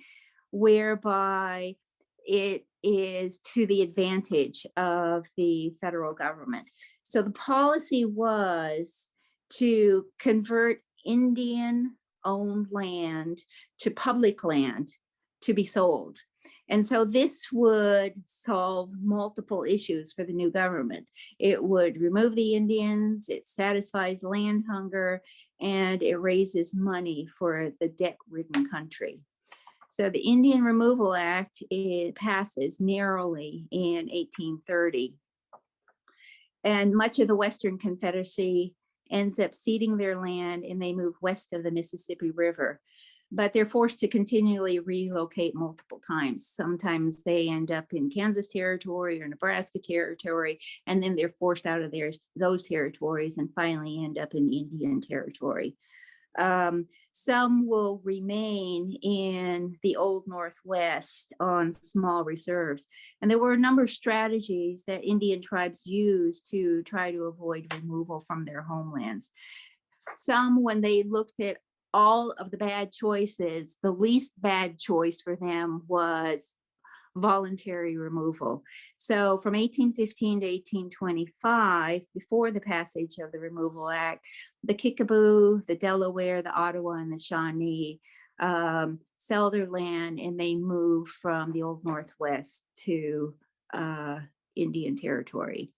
whereby it is to the advantage of the federal government. So the policy was to convert Indian owned land to public land to be sold. And so this would solve multiple issues for the new government. It would remove the Indians, it satisfies land hunger, and it raises money for the debt-ridden country. So the Indian Removal Act, it passes narrowly in 1830. And much of the Western Confederacy ends up ceding their land, and they move west of the Mississippi River. But they're forced to continually relocate multiple times. Sometimes they end up in Kansas territory or Nebraska territory, and then they're forced out of those territories and finally end up in Indian territory. Some will remain in the Old Northwest on small reserves. And there were a number of strategies that Indian tribes used to try to avoid removal from their homelands. Some, when they looked at all of the bad choices, the least bad choice for them was voluntary removal. So from 1815 to 1825, before the passage of the Removal Act, the Kickapoo, the Delaware, the Ottawa, and the Shawnee sell their land, and they move from the Old Northwest to Indian territory.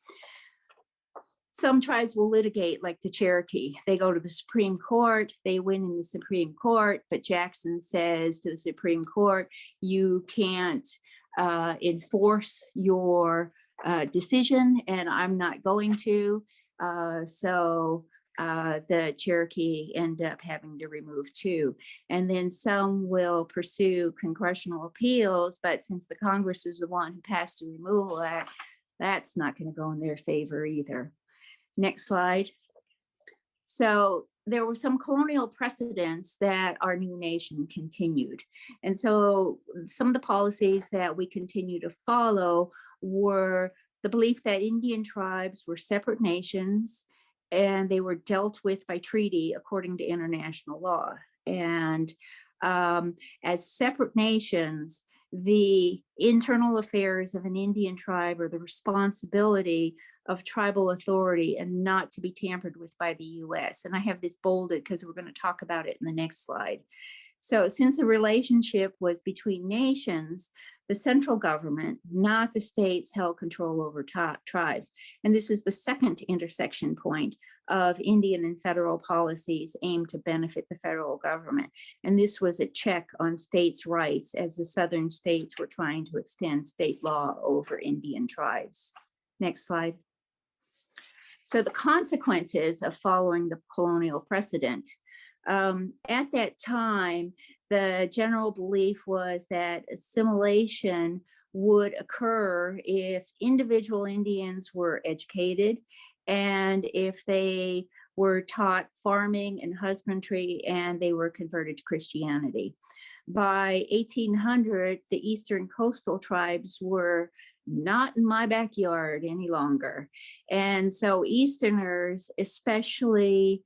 Some tribes will litigate, like the Cherokee. They go to the Supreme Court, they win in the Supreme Court, but Jackson says to the Supreme Court, you can't enforce your decision, and I'm not going to. So the Cherokee end up having to remove too. And then some will pursue congressional appeals, but since the Congress was the one who passed the Removal Act, that's not going to go in their favor either. Next slide. So there were some colonial precedents that our new nation continued. And so some of the policies that we continue to follow were the belief that Indian tribes were separate nations and they were dealt with by treaty according to international law. And as separate nations, the internal affairs of an Indian tribe are the responsibility of tribal authority and not to be tampered with by the US. And I have this bolded because we're going to talk about it in the next slide. So since the relationship was between nations, the central government, not the states, held control over tribes. And this is the second intersection point of Indian and federal policies aimed to benefit the federal government. And this was a check on states' rights as the southern states were trying to extend state law over Indian tribes. Next slide. So the consequences of following the colonial precedent. At that time, the general belief was that assimilation would occur if individual Indians were educated and if they were taught farming and husbandry and they were converted to Christianity. By 1800, the Eastern coastal tribes were not in my backyard any longer. And so Easterners, especially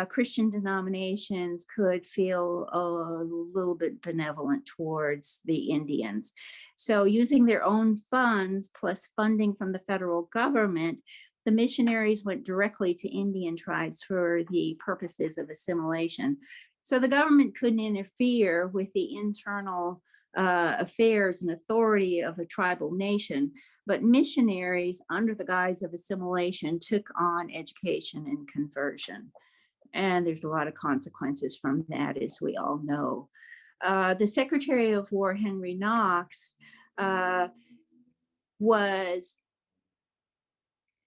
Christian denominations, could feel a little bit benevolent towards the Indians. So using their own funds plus funding from the federal government, the missionaries went directly to Indian tribes for the purposes of assimilation. So the government couldn't interfere with the internal affairs and authority of a tribal nation, but missionaries, under the guise of assimilation, took on education and conversion. And there's a lot of consequences from that, as we all know. The Secretary of War, Henry Knox, was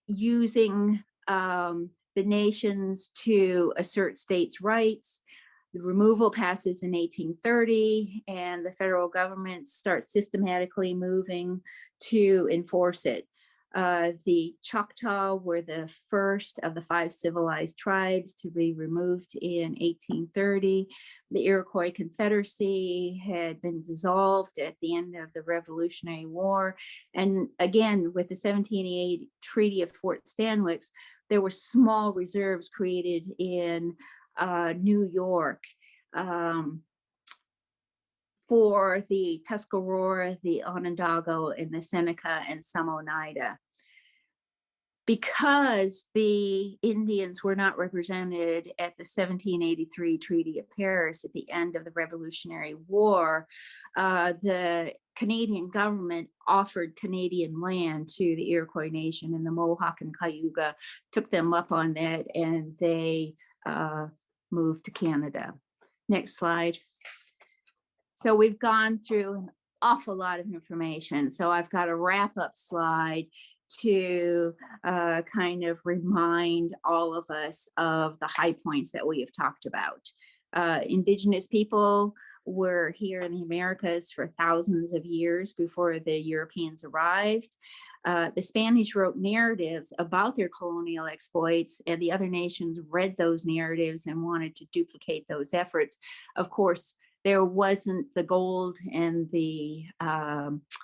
using the nations to assert states' rights. The removal passes in 1830, and the federal government starts systematically moving to enforce it. The Choctaw were the first of the 5 civilized tribes to be removed in 1830. The Iroquois Confederacy had been dissolved at the end of the Revolutionary War. And again, with the 1788 Treaty of Fort Stanwix, there were small reserves created in New York for the Tuscarora, the Onondaga, and the Seneca and some Oneida. Because the Indians were not represented at the 1783 Treaty of Paris at the end of the Revolutionary War, the Canadian government offered Canadian land to the Iroquois Nation, and the Mohawk and Cayuga took them up on that, and they moved to Canada. Next slide. So we've gone through an awful lot of information. So I've got a wrap-up slide to kind of remind all of us of the high points that we have talked about. Indigenous people were here in the Americas for thousands of years before the Europeans arrived. The Spanish wrote narratives about their colonial exploits, and the other nations read those narratives and wanted to duplicate those efforts. Of course, there wasn't the gold and the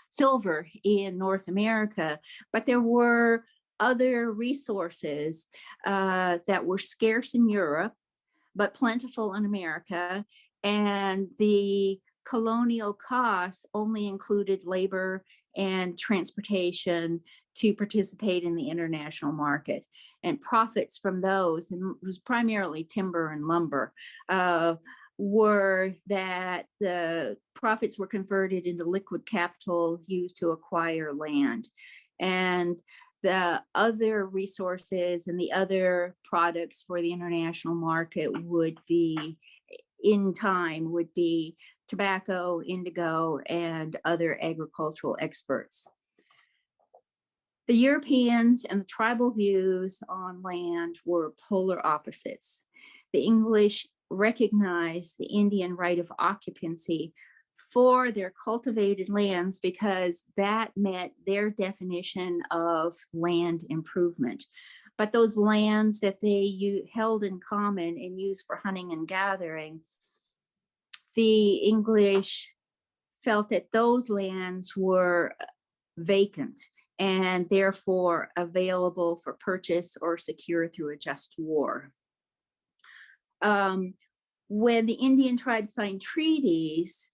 silver in North America, but there were other resources that were scarce in Europe, but plentiful in America. And the colonial costs only included labor and transportation to participate in the international market. And profits from those, and it was primarily timber and lumber, were that the profits were converted into liquid capital used to acquire land. And the other resources and the other products for the international market would be, in time, would be tobacco, indigo, and other agricultural exports. The Europeans and the tribal views on land were polar opposites. The English recognized the Indian right of occupancy for their cultivated lands because that met their definition of land improvement. But those lands that they held in common and used for hunting and gathering, the English felt that those lands were vacant and therefore available for purchase or secure through a just war. When the Indian tribes signed treaties,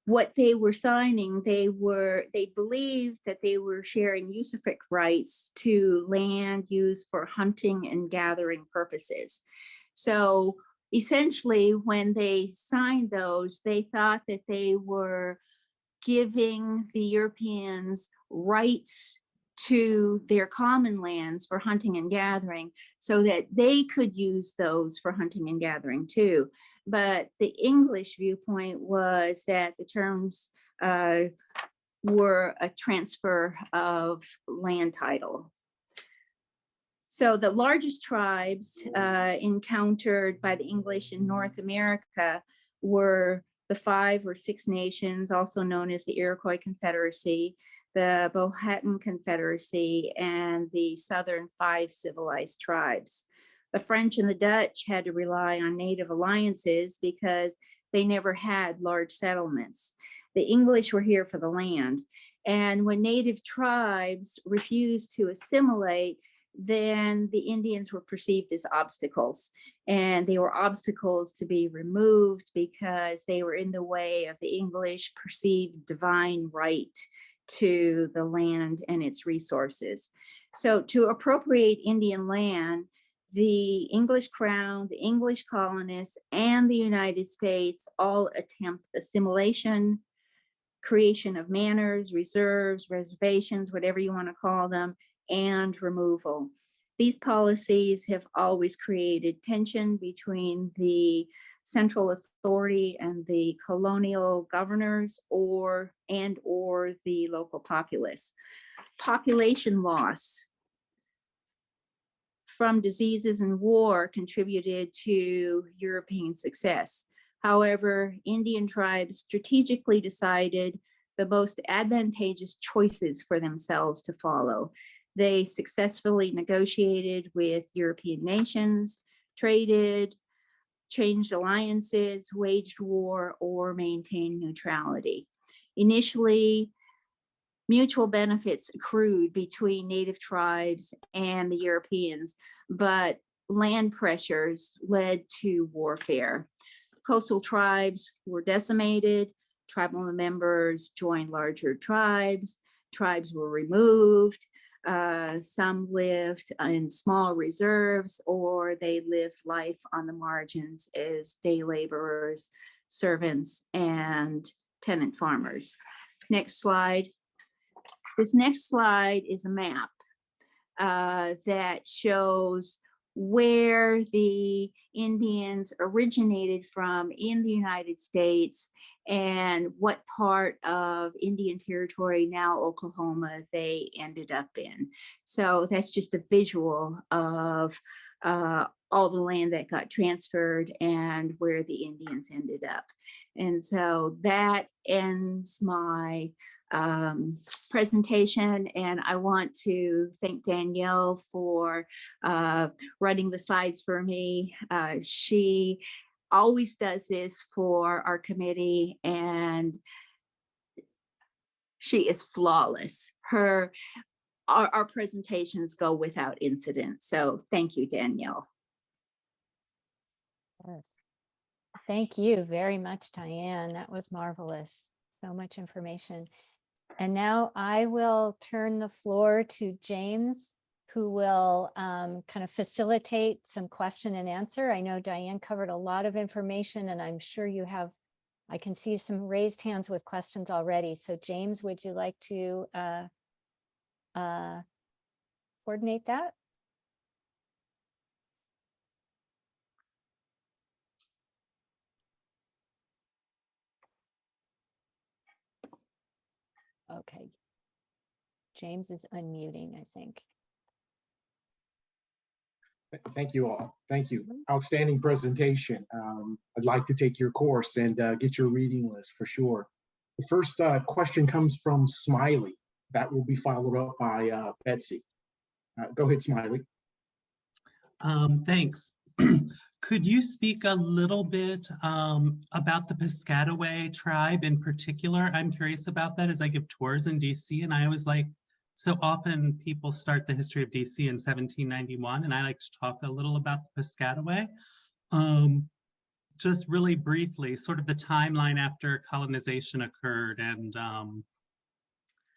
what they were signing, they believed that they were sharing usufruct rights to land used for hunting and gathering purposes. So essentially, when they signed those, they thought that they were giving the Europeans rights to their common lands for hunting and gathering so that they could use those for hunting and gathering too. But the English viewpoint was that the terms were a transfer of land title. So the largest tribes encountered by the English in North America were the 5 or 6 nations, also known as the Iroquois Confederacy, the Powhatan Confederacy, and the Southern 5 civilized tribes. The French and the Dutch had to rely on native alliances because they never had large settlements. The English were here for the land. And when native tribes refused to assimilate, then the Indians were perceived as obstacles. And they were obstacles to be removed because they were in the way of the English perceived divine right to the land and its resources. So to appropriate Indian land, the English crown, the English colonists, and the United States all attempt assimilation, creation of manors, reserves, reservations, whatever you want to call them, and removal. These policies have always created tension between the central authority and the colonial governors or the local populace. Population loss from diseases and war contributed to European success. However, Indian tribes strategically decided the most advantageous choices for themselves to follow. They successfully negotiated with European nations, traded, changed alliances, waged war, or maintained neutrality. Initially, mutual benefits accrued between native tribes and the Europeans, but land pressures led to warfare. Coastal tribes were decimated, tribal members joined larger tribes, tribes were removed, some lived in small reserves, or they lived life on the margins as day laborers, servants, and tenant farmers. Next slide. This next slide is a map that shows where the Indians originated from in the United States and what part of Indian Territory, now Oklahoma, they ended up in. So that's just a visual of all the land that got transferred and where the Indians ended up. And so that ends my presentation, and I want to thank Danielle for writing the slides for me. She always does this for our committee, and she is flawless. Our presentations go without incident. So thank you, Danielle. Thank you very much, Diane. That was marvelous. So much information. And now I will turn the floor to James, who will kind of facilitate some question and answer. I know Diane covered a lot of information, and I'm sure you have, I can see some raised hands with questions already. So James, would you like to coordinate that? Okay. James is unmuting, I think. Thank you all. Thank you. Outstanding presentation. I'd like to take your course and get your reading list for sure. The first question comes from Smiley. That will be followed up by Betsy. Go ahead, Smiley. Thanks. Could you speak a little bit about the Piscataway tribe in particular? I'm curious about that as I give tours in DC, and I always like, so often people start the history of DC in 1791, and I like to talk a little about the Piscataway. Just really briefly, sort of the timeline after colonization occurred and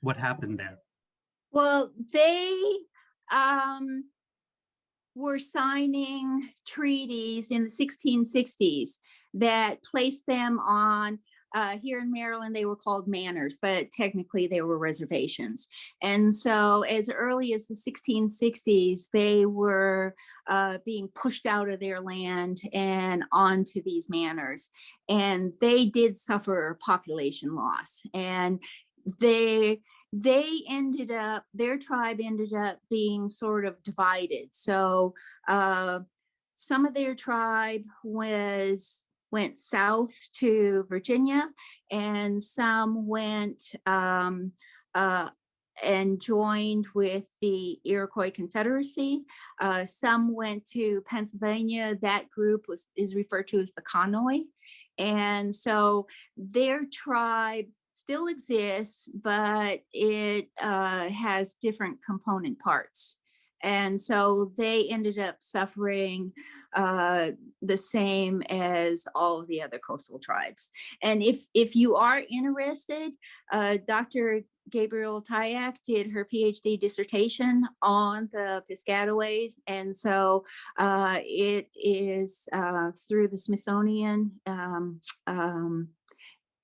what happened there. Well, they were signing treaties in the 1660s that placed them on, here in Maryland, they were called manors, but technically they were reservations. And so as early as the 1660s, they were being pushed out of their land and onto these manors. And they did suffer population loss. And they ended up, their tribe ended up being sort of divided. So some of their tribe went south to Virginia, and some went and joined with the Iroquois Confederacy. Some went to Pennsylvania. That group is referred to as the Conoy. And so their tribe still exists, but it has different component parts. And so they ended up suffering the same as all of the other coastal tribes. And if you are interested, Dr. Gabriel Tyak did her PhD dissertation on the Piscataways. And so it is through the Smithsonian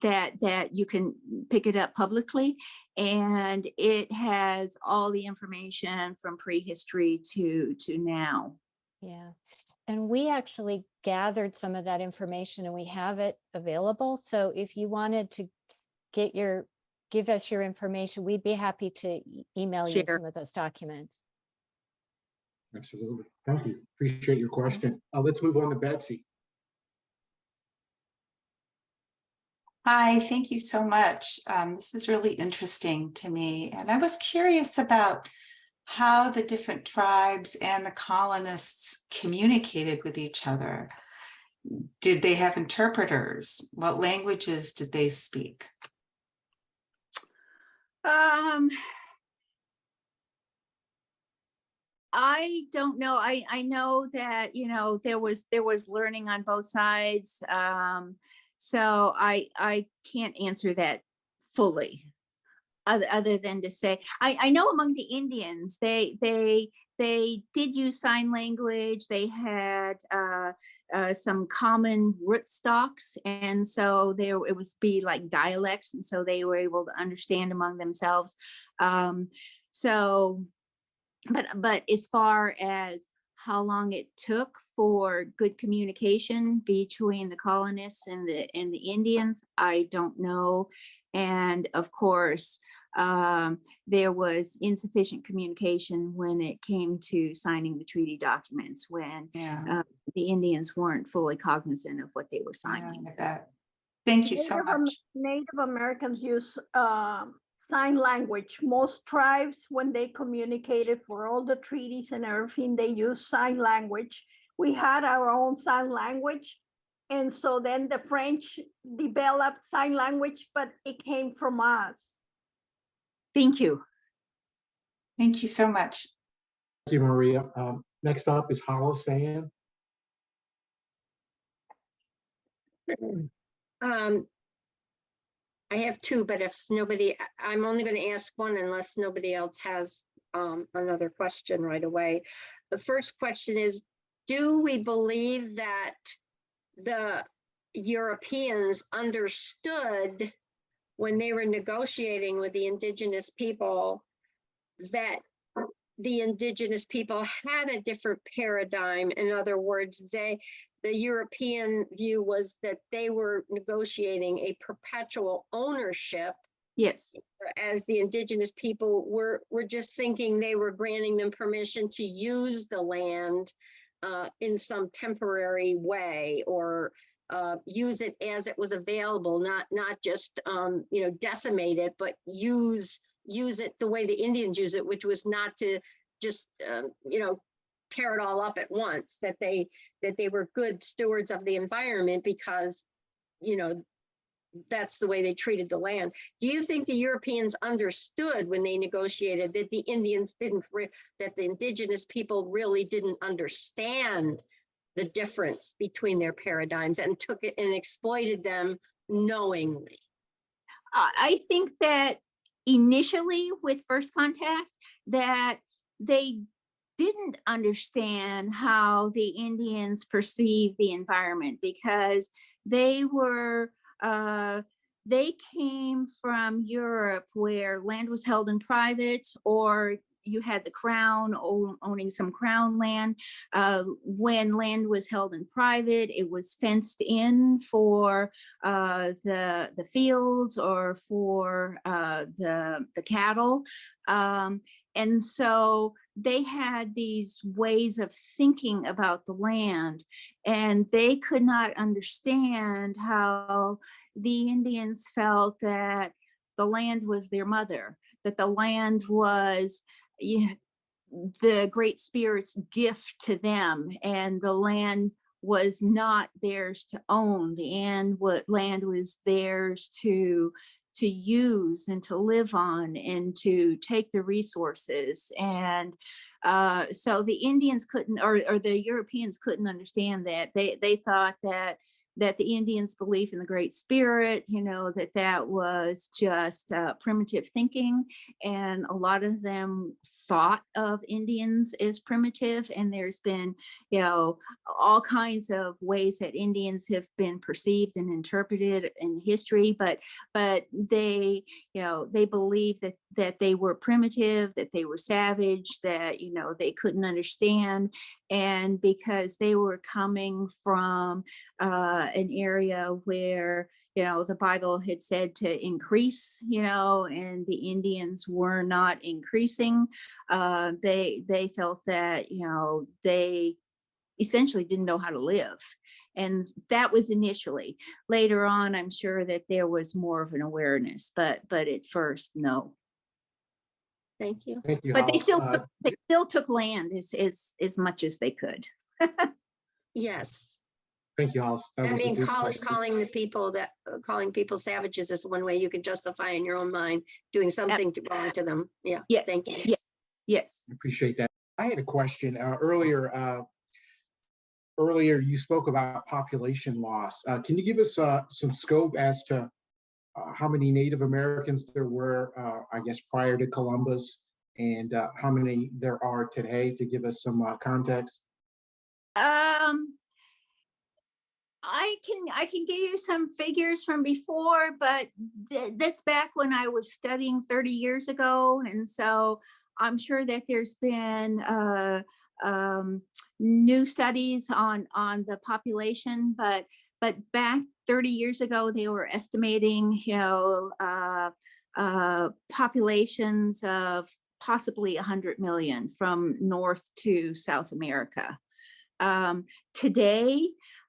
that you can pick it up publicly, and it has all the information from prehistory to now. Yeah, and we actually gathered some of that information and we have it available. So if you wanted to give us your information, we'd be happy to email you some of those documents. Absolutely. Thank you. Appreciate your question. Let's move on to Betsy. Hi, thank you so much. This is really interesting to me. And I was curious about how the different tribes and the colonists communicated with each other. Did they have interpreters? What languages did they speak? I don't know. I know that, you know, there was learning on both sides. So I can't answer that fully, other than to say I know among the Indians they did use sign language. They had some common root stocks, and so it was be like dialects, and so they were able to understand among themselves. So but as far as how long it took for good communication between the colonists and the Indians, I don't know. And of course, there was insufficient communication when it came to signing the treaty documents, when the Indians weren't fully cognizant of what they were signing. I bet. Thank you so much. Native Americans use sign language. Most tribes, when they communicated for all the treaties and everything, they use sign language. We had our own sign language. And so then the French developed sign language, but it came from us. Thank you. Thank you so much. Thank you, Maria. Next up is Holosan. I have two, but if nobody, I'm only going to ask one unless nobody else has another question right away. The first question is, do we believe that the Europeans understood when they were negotiating with the indigenous people that the indigenous people had a different paradigm? In other words, the European view was that they were negotiating a perpetual ownership. Yes. As the indigenous people were just thinking they were granting them permission to use the land in some temporary way, or use it as it was available, not just decimate it, but use it the way the Indians use it, which was not to just tear it all up at once. That they were good stewards of the environment because that's the way they treated the land. Do you think the Europeans understood when they negotiated that the Indians that the indigenous people really didn't understand the difference between their paradigms and took it and exploited them knowingly? I think that initially with first contact, that they didn't understand how the Indians perceived the environment, because they came from Europe where land was held in private, or you had the crown owning some crown land. When land was held in private, it was fenced in for the fields or for the cattle. And so they had these ways of thinking about the land, and they could not understand how the Indians felt that the land was their mother, that the land was the Great Spirit's gift to them, and the land was not theirs to own. The land was theirs to use and to live on and to take the resources. And so the Indians couldn't, or the Europeans couldn't understand that. They thought that the Indians' belief in the Great Spirit, that was just primitive thinking. And a lot of them thought of Indians as primitive. And there's been, all kinds of ways that Indians have been perceived and interpreted in history. But they believed that they were primitive, that they were savage, that, they couldn't understand. And because they were coming from an area where, the Bible had said to increase, and the Indians were not increasing, they felt that, they essentially didn't know how to live. And that was initially. Later on, I'm sure that there was more of an awareness, but at first, no. Thank you. Thank you, But they Hollis. still took land as much as they could. Yes. Thank you, Hollis. That I was a mean, good question. calling people savages is one way you can justify in your own mind doing something wrong to them. Yeah. Yes. Thank you. Yes. Yes. I appreciate that. I had a question earlier. Earlier, you spoke about population loss. Can you give us some scope as to how many Native Americans there were, I guess, prior to Columbus, and how many there are today, to give us some context? I can give you some figures from before, but that's back when I was studying 30 years ago, and so I'm sure that there's been new studies on the population, but back 30 years ago, they were estimating, populations of possibly 100 million from North to South America. Today,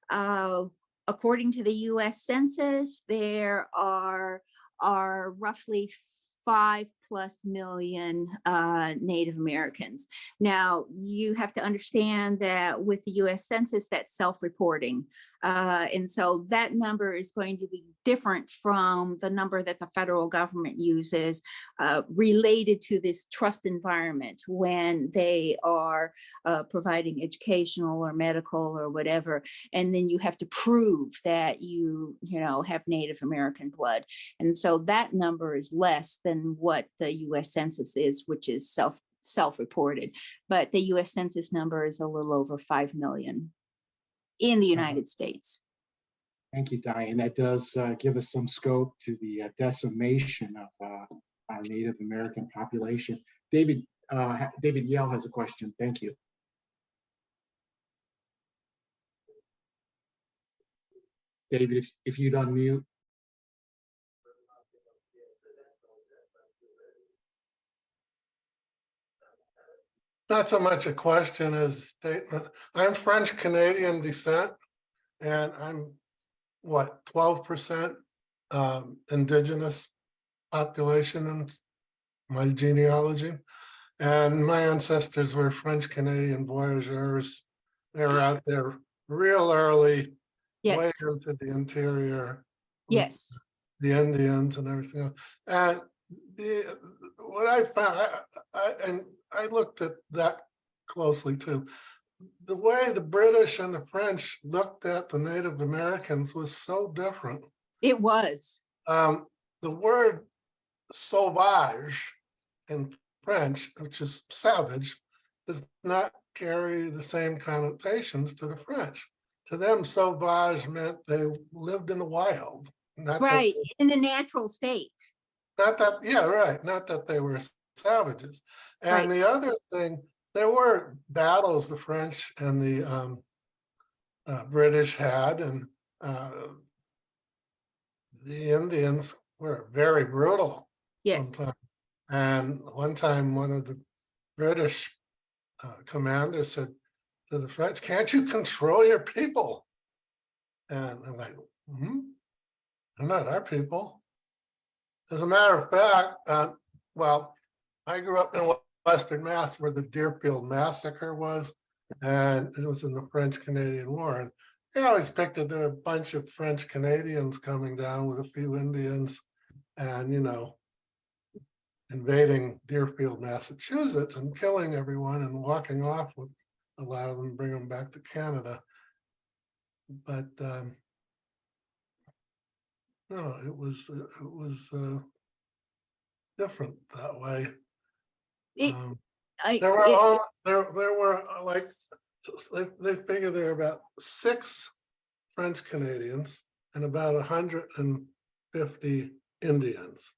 according to the U.S. Census, there are roughly 5+ million Native Americans. Now, you have to understand that with the U.S. Census, that's self-reporting. And so that number is going to be different from the number that the federal government uses related to this trust environment when they are providing educational or medical or whatever. And then you have to prove that you have Native American blood. And so that number is less than what the U.S. Census is, which is self-reported. But the U.S. Census number is a little over 5 million in the United States. Thank you, Diane. That does give us some scope to the decimation of our Native American population. David Yell has a question. Thank you. David, if you'd unmute. Not so much a question as a statement. I'm French Canadian descent, and I'm 12% indigenous population in my genealogy. And my ancestors were French Canadian voyageurs. They were out there real early, way into the interior. Yes. The Indians and everything else. And what I found, I looked at that closely too. The way the British and the French looked at the Native Americans was so different. It was. The word sauvage in French, which is savage, does not carry the same connotations to the French. To them, sauvage meant they lived in the wild. Right, in a natural state. Not that they were savages. And the other thing, there were battles the French and the British had, and the Indians were very brutal. Yes. Sometimes. And one time, one of the British commanders said to the French, "Can't you control your people?" And I'm like, they're not our people. As a matter of fact, I grew up in Western Mass where the Deerfield Massacre was, and it was in the French-Canadian War. And they always picked that there were a bunch of French Canadians coming down with a few Indians and, invading Deerfield, Massachusetts and killing everyone and walking off with a lot of them, bring them back to Canada. But no, it was different that way. There were like, they figure there were about 6 French Canadians and about 150 Indians.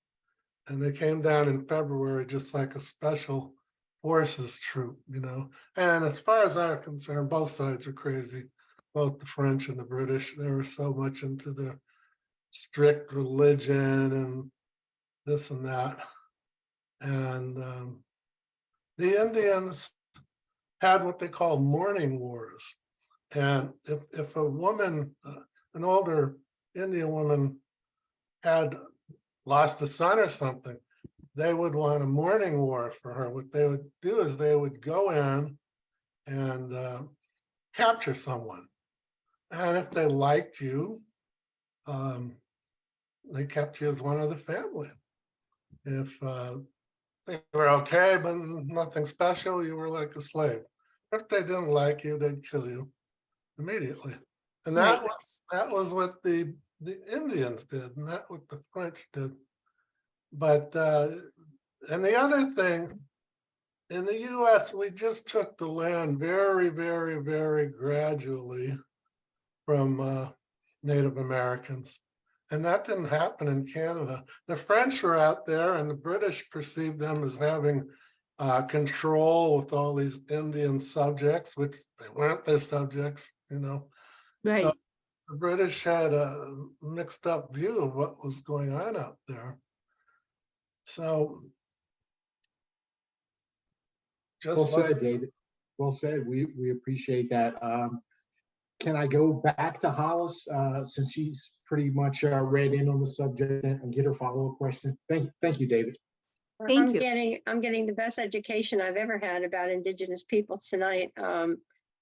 And they came down in February just like a special forces troop, And as far as I'm concerned, both sides are crazy, both the French and the British. They were so much into the strict religion and this and that. And the Indians had what they call mourning wars. And if a woman, an older Indian woman, had lost a son or something, they would want a mourning war for her. What they would do is they would go in and capture someone. And if they liked you, they kept you as one of the family. If they were okay, but nothing special, you were like a slave. If they didn't like you, they'd kill you immediately. And that was what the Indians did, and that's what the French did. But and the other thing, in the US, we just took the land very, very, very gradually from Native Americans. And that didn't happen in Canada. The French were out there and the British perceived them as having control with all these Indian subjects, which they weren't their subjects, you know. Right. So the British had a mixed up view of what was going on out there. So just Well said, David. Well said. We appreciate that. Can I go back to Hollis since she's pretty much read in on the subject and get her follow-up question? Thank you, David. Thank you. I'm getting the best education I've ever had about Indigenous people tonight.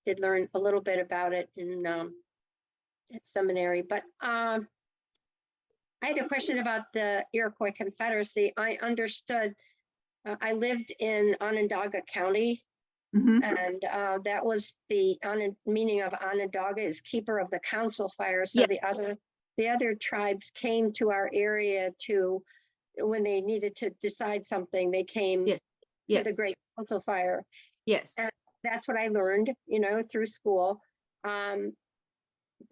Did learn a little bit about it in at seminary, but I had a question about the Iroquois Confederacy. I understood. I lived in Onondaga County. Mhm. And that was the meaning of Onondaga is keeper of the council fire. So Yeah. the other tribes came to our area to, when they needed to decide something, they came Yes. to the Great Council Fire. Yes. And that's what I learned, you know, through school.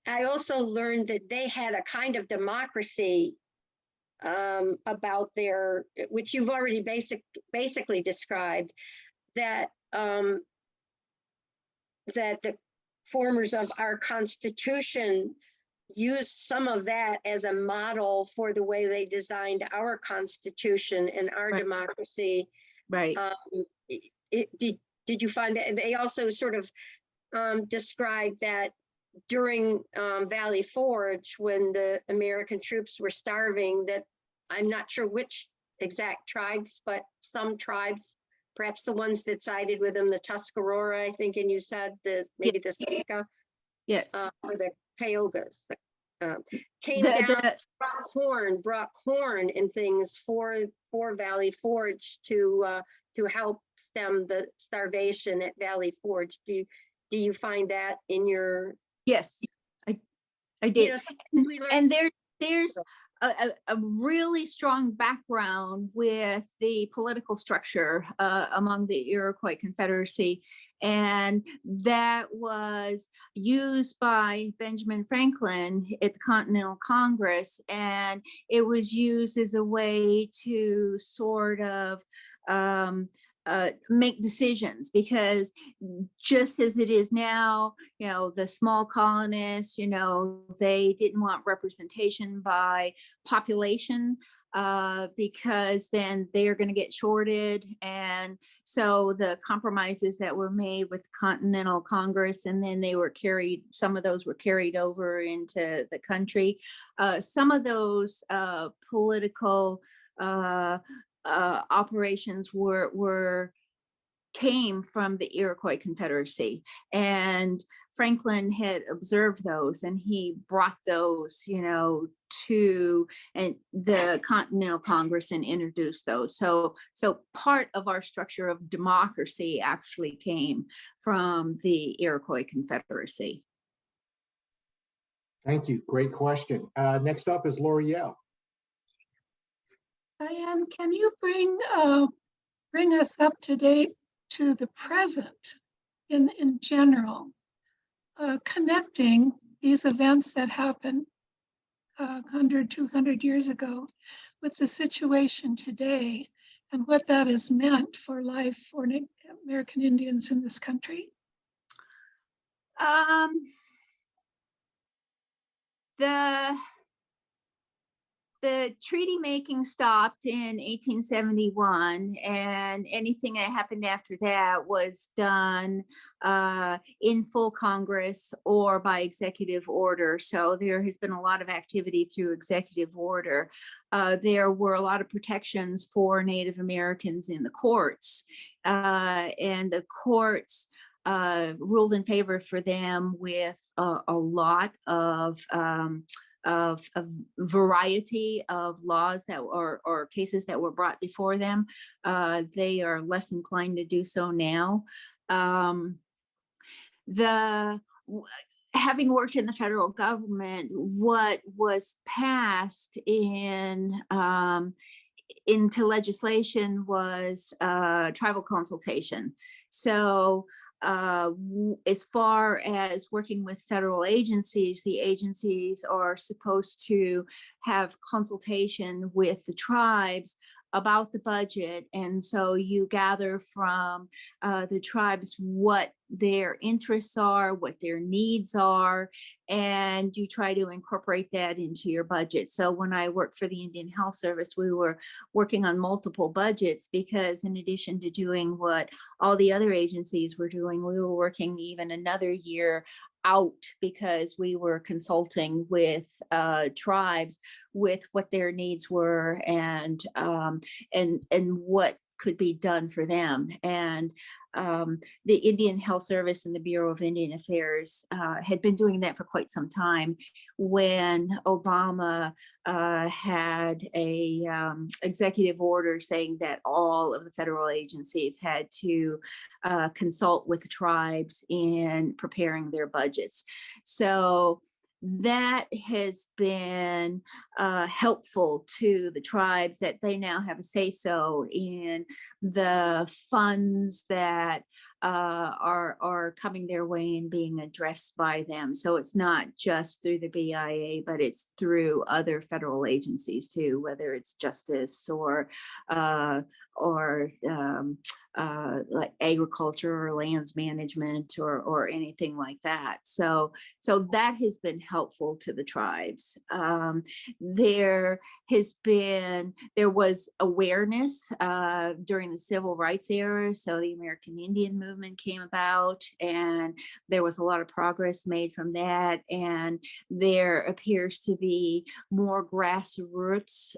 I also learned that they had a kind of democracy about their, which you've already basically described, that that the formers of our Constitution used some of that as a model for the way they designed our Constitution and our democracy. Right. Did you find that? They also sort of described that during Valley Forge, when the American troops were starving, that I'm not sure which exact tribes, but some tribes, perhaps the ones that sided with them, the Tuscarora, I think, and you said maybe the Seneca, Yes. or the Cayugas, came down, brought corn and things for Valley Forge to help stem the starvation at Valley Forge. Do you find that in your? Yes, I did. You know, and there's a really strong background with the political structure among the Iroquois Confederacy, and that was used by Benjamin Franklin at the Continental Congress, and it was used as a way to sort of make decisions, because just as it is now, you know, the small colonists, you know, they didn't want representation by population because then they're going to get shorted. And so the compromises that were made with Continental Congress, and then they were carried, some of those were carried over into the country. Some of those political operations came from the Iroquois Confederacy, and Franklin had observed those, and he brought those, you know, to the Continental Congress and introduced those. So part of our structure of democracy actually came from the Iroquois Confederacy. Thank you. Great question. Next up is L'Oreal. Diane, can you bring us up to date to the present in general, connecting these events that happened 100, 200 years ago with the situation today and what that has meant for life for American Indians in this country? the treaty making stopped in 1871, and anything that happened after that was done in full Congress or by executive order. So there has been a lot of activity through executive order. There were a lot of protections for Native Americans in the courts, and the courts ruled in favor for them with a lot of variety of laws that or cases that were brought before them. They are less inclined to do so now. Having worked in the federal government, what was passed into legislation was tribal consultation. So as far as working with federal agencies, the agencies are supposed to have consultation with the tribes about the budget. And so you gather from the tribes what their interests are, what their needs are, and you try to incorporate that into your budget. So when I worked for the Indian Health Service, we were working on multiple budgets because in addition to doing what all the other agencies were doing, we were working even another year out because we were consulting with tribes with what their needs were and what could be done for them. And the Indian Health Service and the Bureau of Indian Affairs had been doing that for quite some time. When Obama had a executive order saying that all of the federal agencies had to consult with the tribes in preparing their budgets. So that has been helpful to the tribes, that they now have a say-so in the funds that are coming their way and being addressed by them. So it's not just through the BIA, but it's through other federal agencies too, whether it's justice or like agriculture or lands management or anything like that. So that has been helpful to the tribes. There was awareness during the civil rights era. So the American Indian movement came about, and there was a lot of progress made from that. And there appears to be more grassroots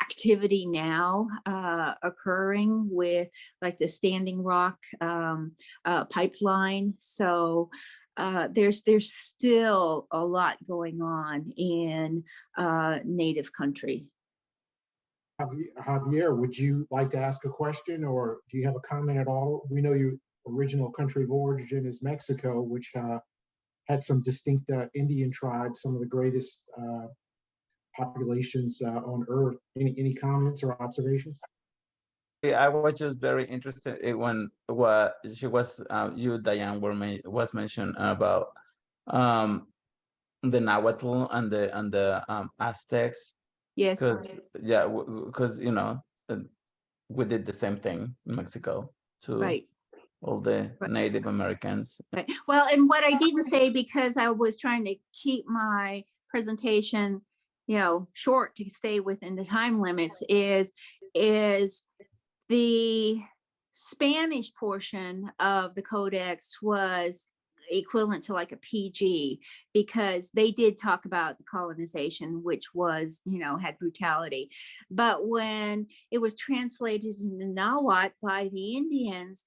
activity now occurring with like the Standing Rock pipeline. So there's still a lot going on in Native country. Javier, would you like to ask a question, or do you have a comment at all? We know your original country of origin is Mexico, which had some distinct Indian tribes, some of the greatest populations on Earth. Any comments or observations? I was just very interested in when what she was, you, Diane, was mentioned about the Nahuatl and the Aztecs. Yes. Because we did the same thing in Mexico to Right. all the Native Americans. Right. Well, and what I didn't say, because I was trying to keep my presentation, short to stay within the time limits, is the Spanish portion of the Codex was equivalent to like a PG, because they did talk about the colonization, which was, had brutality. But when it was translated into Nahuatl by the Indians,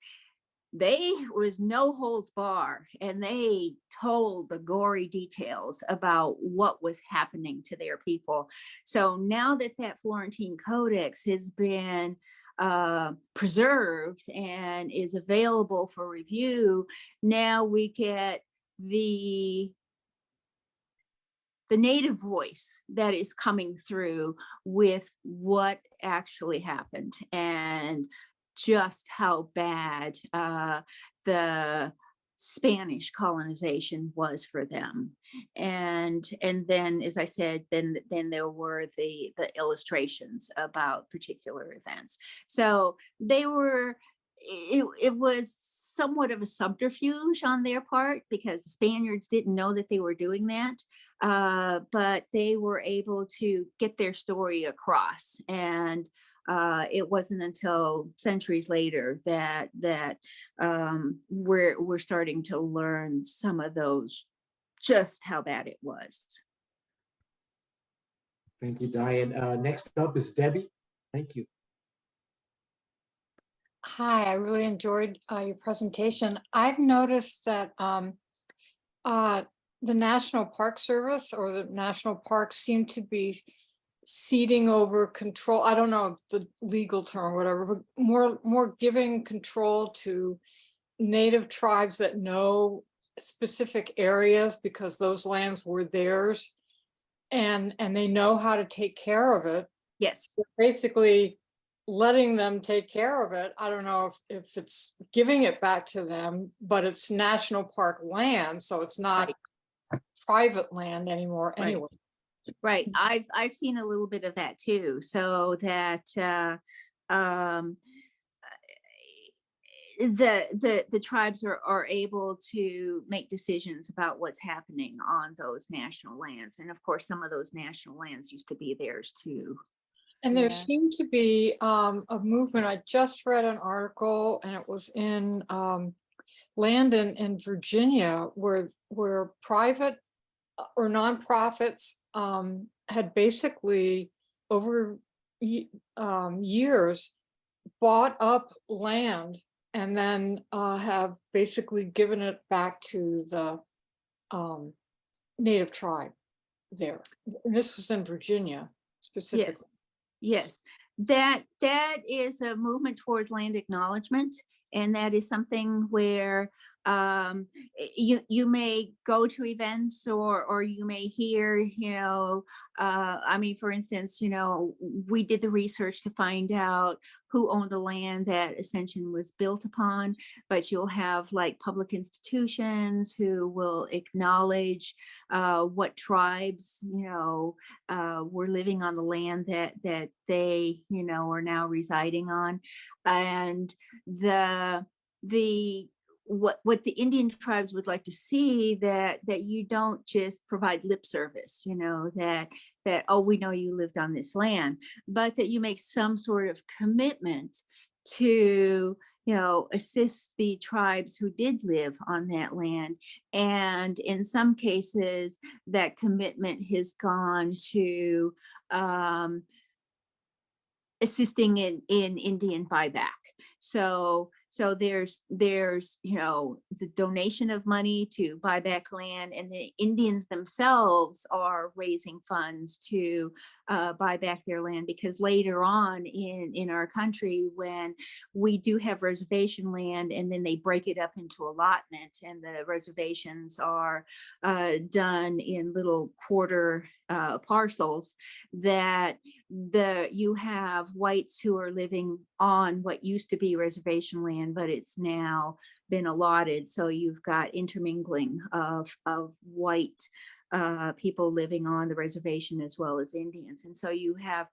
was no holds bar, and they told the gory details about what was happening to their people. So now that Florentine Codex has been preserved and is available for review, now we get the native voice that is coming through with what actually happened and just how bad the Spanish colonization was for them. And then, as I said, then there were the illustrations about particular events. So it was somewhat of a subterfuge on their part because the Spaniards didn't know that they were doing that, but they were able to get their story across. And it wasn't until centuries later that we're starting to learn some of those, just how bad it was. Thank you, Diane. Next up is Debbie. Thank you. Hi, I really enjoyed your presentation. I've noticed that the National Park Service or the national parks seem to be ceding over control. I don't know the legal term or whatever, but more giving control to native tribes that know specific areas because those lands were theirs, and they know how to take care of it. Yes. So basically letting them take care of it. I don't know if it's giving it back to them, but it's national park land, so it's not private land anymore anyway. Right. I've seen a little bit of that too. So that the tribes are able to make decisions about what's happening on those national lands. And of course, some of those national lands used to be theirs too. And there seemed to be a movement. I just read an article, and it was in land in Virginia where private or nonprofits had basically over years bought up land and then have basically given it back to the native tribe there. And this was in Virginia specifically. Yes, that is a movement towards land acknowledgement, and that is something where you may go to events or you may hear, I mean, for instance, we did the research to find out who owned the land that Ascension was built upon, but you'll have like public institutions who will acknowledge what tribes, were living on the land that they, are now residing on. And what the Indian tribes would like to see that you don't just provide lip service, that, oh, we know you lived on this land, but that you make some sort of commitment to, assist the tribes who did live on that land. And in some cases, that commitment has gone to assisting in Indian buyback. So there's the donation of money to buy back land, and the Indians themselves are raising funds to buy back their land, because later on in our country, when we do have reservation land and then they break it up into allotment, and the reservations are done in little quarter parcels, that you have whites who are living on what used to be reservation land, but it's now been allotted. So you've got intermingling of white people living on the reservation as well as Indians. And so you have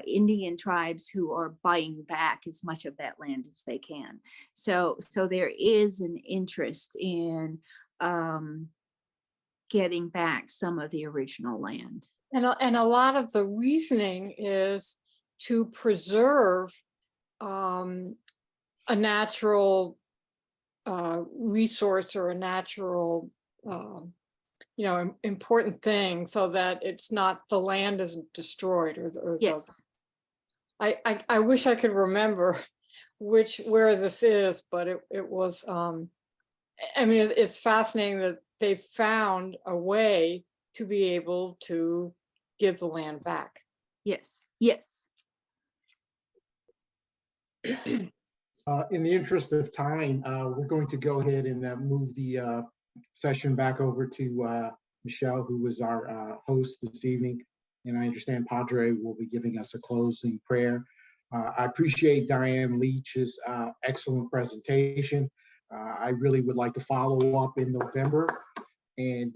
Indian tribes who are buying back as much of that land as they can. So there is an interest in getting back some of the original land. And a lot of the reasoning is to preserve a natural resource or a natural, important thing, so that it's not, the land isn't destroyed or yes. I wish I could remember where this is, but it was, it's fascinating that they found a way to be able to give the land back. Yes. In the interest of time, we're going to go ahead and move the session back over to Michelle, who was our host this evening. And I understand Padre will be giving us a closing prayer. I appreciate Diane Leach's excellent presentation. I really would like to follow up in November and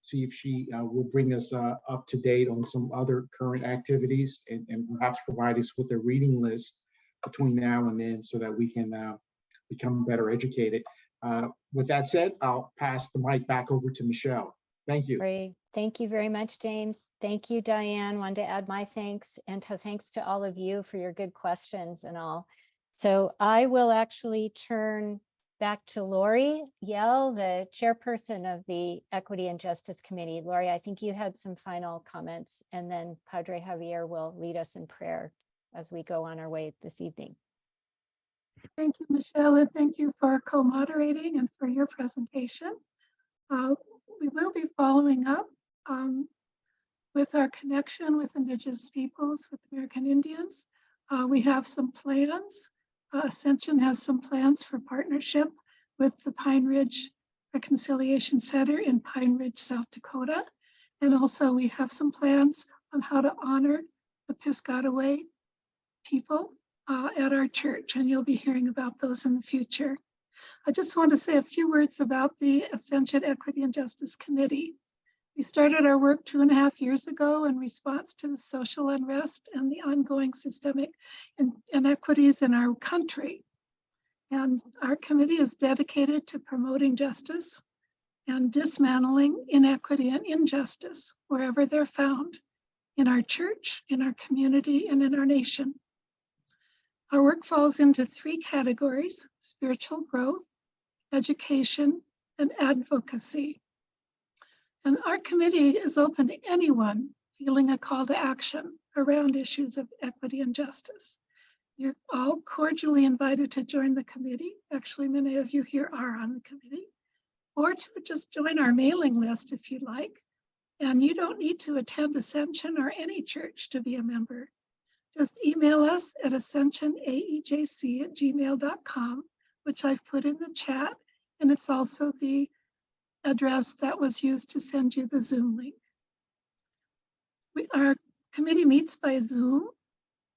see if she will bring us up to date on some other current activities, and perhaps provide us with a reading list between now and then, so that we can become better educated. With that said, I'll pass the mic back over to Michelle. Thank you. Great. Thank you very much, James. Thank you, Diane. Wanted to add my thanks, and thanks to all of you for your good questions and all. So I will actually turn back to Lori Yell, the chairperson of the Equity and Justice Committee. Lori, I think you had some final comments, and then Padre Javier will lead us in prayer as we go on our way this evening. Thank you, Michelle, and thank you for co-moderating and for your presentation. We will be following up with our connection with Indigenous peoples, with American Indians. We have some plans. Ascension has some plans for partnership with the Pine Ridge Reconciliation Center in Pine Ridge, South Dakota. And also we have some plans on how to honor the Piscataway people at our church, and you'll be hearing about those in the future. I just want to say a few words about the Ascension Equity and Justice Committee. We started our work 2.5 years ago in response to the social unrest and the ongoing systemic inequities in our country. And our committee is dedicated to promoting justice and dismantling inequity and injustice wherever they're found, in our church, in our community, and in our nation. Our work falls into 3 categories: spiritual growth, education, and advocacy. And our committee is open to anyone feeling a call to action around issues of equity and justice. You're all cordially invited to join the committee. Actually, many of you here are on the committee, or to just join our mailing list if you'd like. And you don't need to attend Ascension or any church to be a member. Just email us at ascensionaejc@gmail.com, which I've put in the chat, and it's also the address that was used to send you the Zoom link. Our committee meets by Zoom,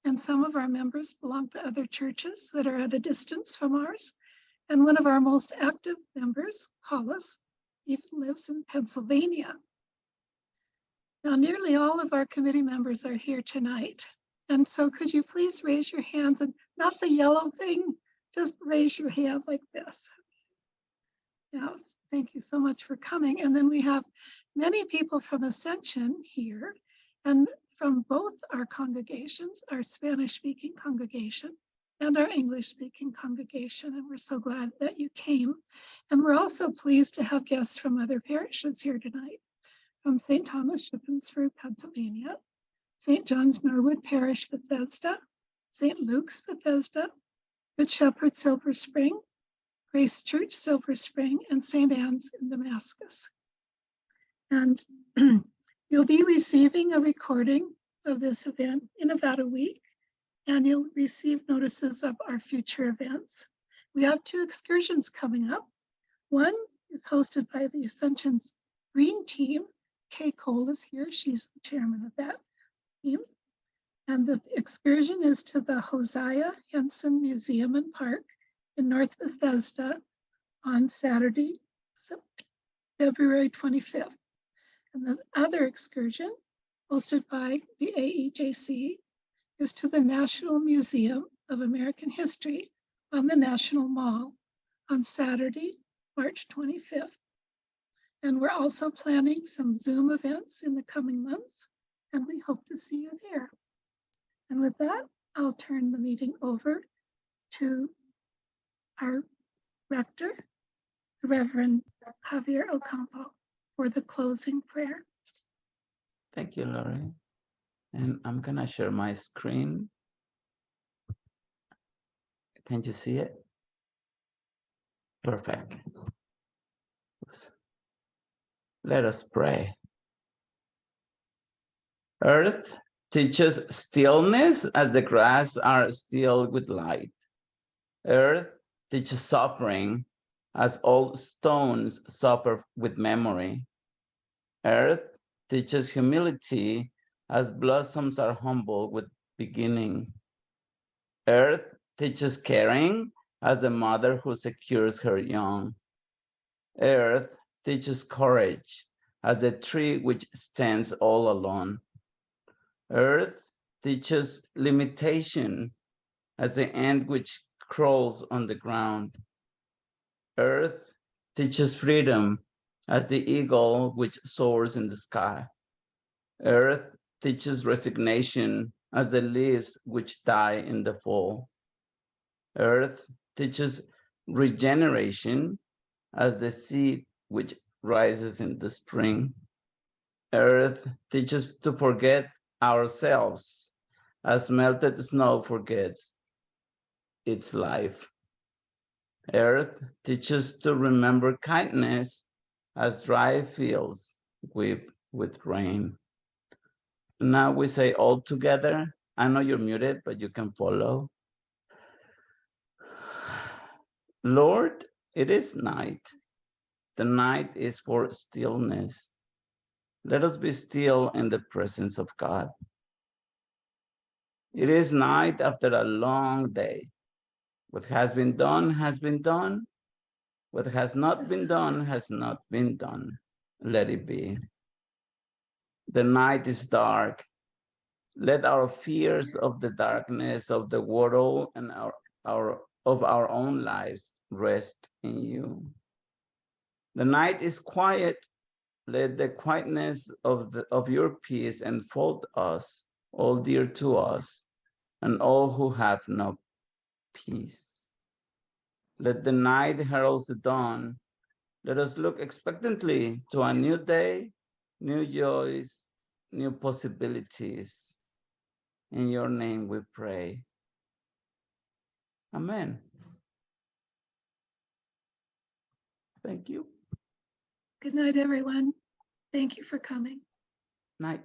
and some of our members belong to other churches that are at a distance from ours. And one of our most active members, Hollis, even lives in Pennsylvania. Now, nearly all of our committee members are here tonight. And so could you please raise your hands, and not the yellow thing, just raise your hand like this. Yeah, thank you so much for coming. And then we have many people from Ascension here, and from both our congregations, our Spanish-speaking congregation and our English-speaking congregation. And we're so glad that you came. And we're also pleased to have guests from other parishes here tonight, from St. Thomas, Shippensburg, Pennsylvania, St. John's Norwood Parish, Bethesda, St. Luke's, Bethesda, Good Shepherd, Silver Spring, Grace Church, Silver Spring, and St. Anne's in Damascus. And you'll be receiving a recording of this event in about a week, and you'll receive notices of our future events. We have 2 excursions coming up. One is hosted by the Ascension's Green Team. Kay Cole is here. She's the chairman of that team. And the excursion is to the Hosea Henson Museum and Park in North Bethesda on Saturday, February 25th. And the other excursion, hosted by the AEJC, is to the National Museum of American History on the National Mall on Saturday, March 25th. And we're also planning some Zoom events in the coming months, and we hope to see you there. And with that, I'll turn the meeting over to our rector, the Reverend Javier Ocampo, for the closing prayer. Thank you, Lori. And I'm gonna share my screen. Can you see it? Perfect. Let us pray. Earth teaches stillness as the grass are still with light. Earth teaches suffering as old stones suffer with memory. Earth teaches humility as blossoms are humble with beginning. Earth teaches caring as the mother who secures her young. Earth teaches courage as a tree which stands all alone. Earth teaches limitation as the end which crawls on the ground. Earth teaches freedom as the eagle which soars in the sky. Earth teaches resignation as the leaves which die in the fall. Earth teaches regeneration as the seed which rises in the spring. Earth teaches to forget ourselves as melted snow forgets its life. Earth teaches to remember kindness as dry fields weep with rain. Now we say all together. I know you're muted, but you can follow. Lord, it is night. The night is for stillness. Let us be still in the presence of God. It is night after a long day. What has been done has been done. What has not been done has not been done. Let it be. The night is dark. Let our fears of the darkness of the world and of our own lives rest in you. The night is quiet. Let the quietness of your peace enfold us, all dear to us, and all who have no peace. Let the night herald the dawn. Let us look expectantly to a new day, new joys, new possibilities. In your name we pray. Amen. Thank you. Good night, everyone. Thank you for coming. Night.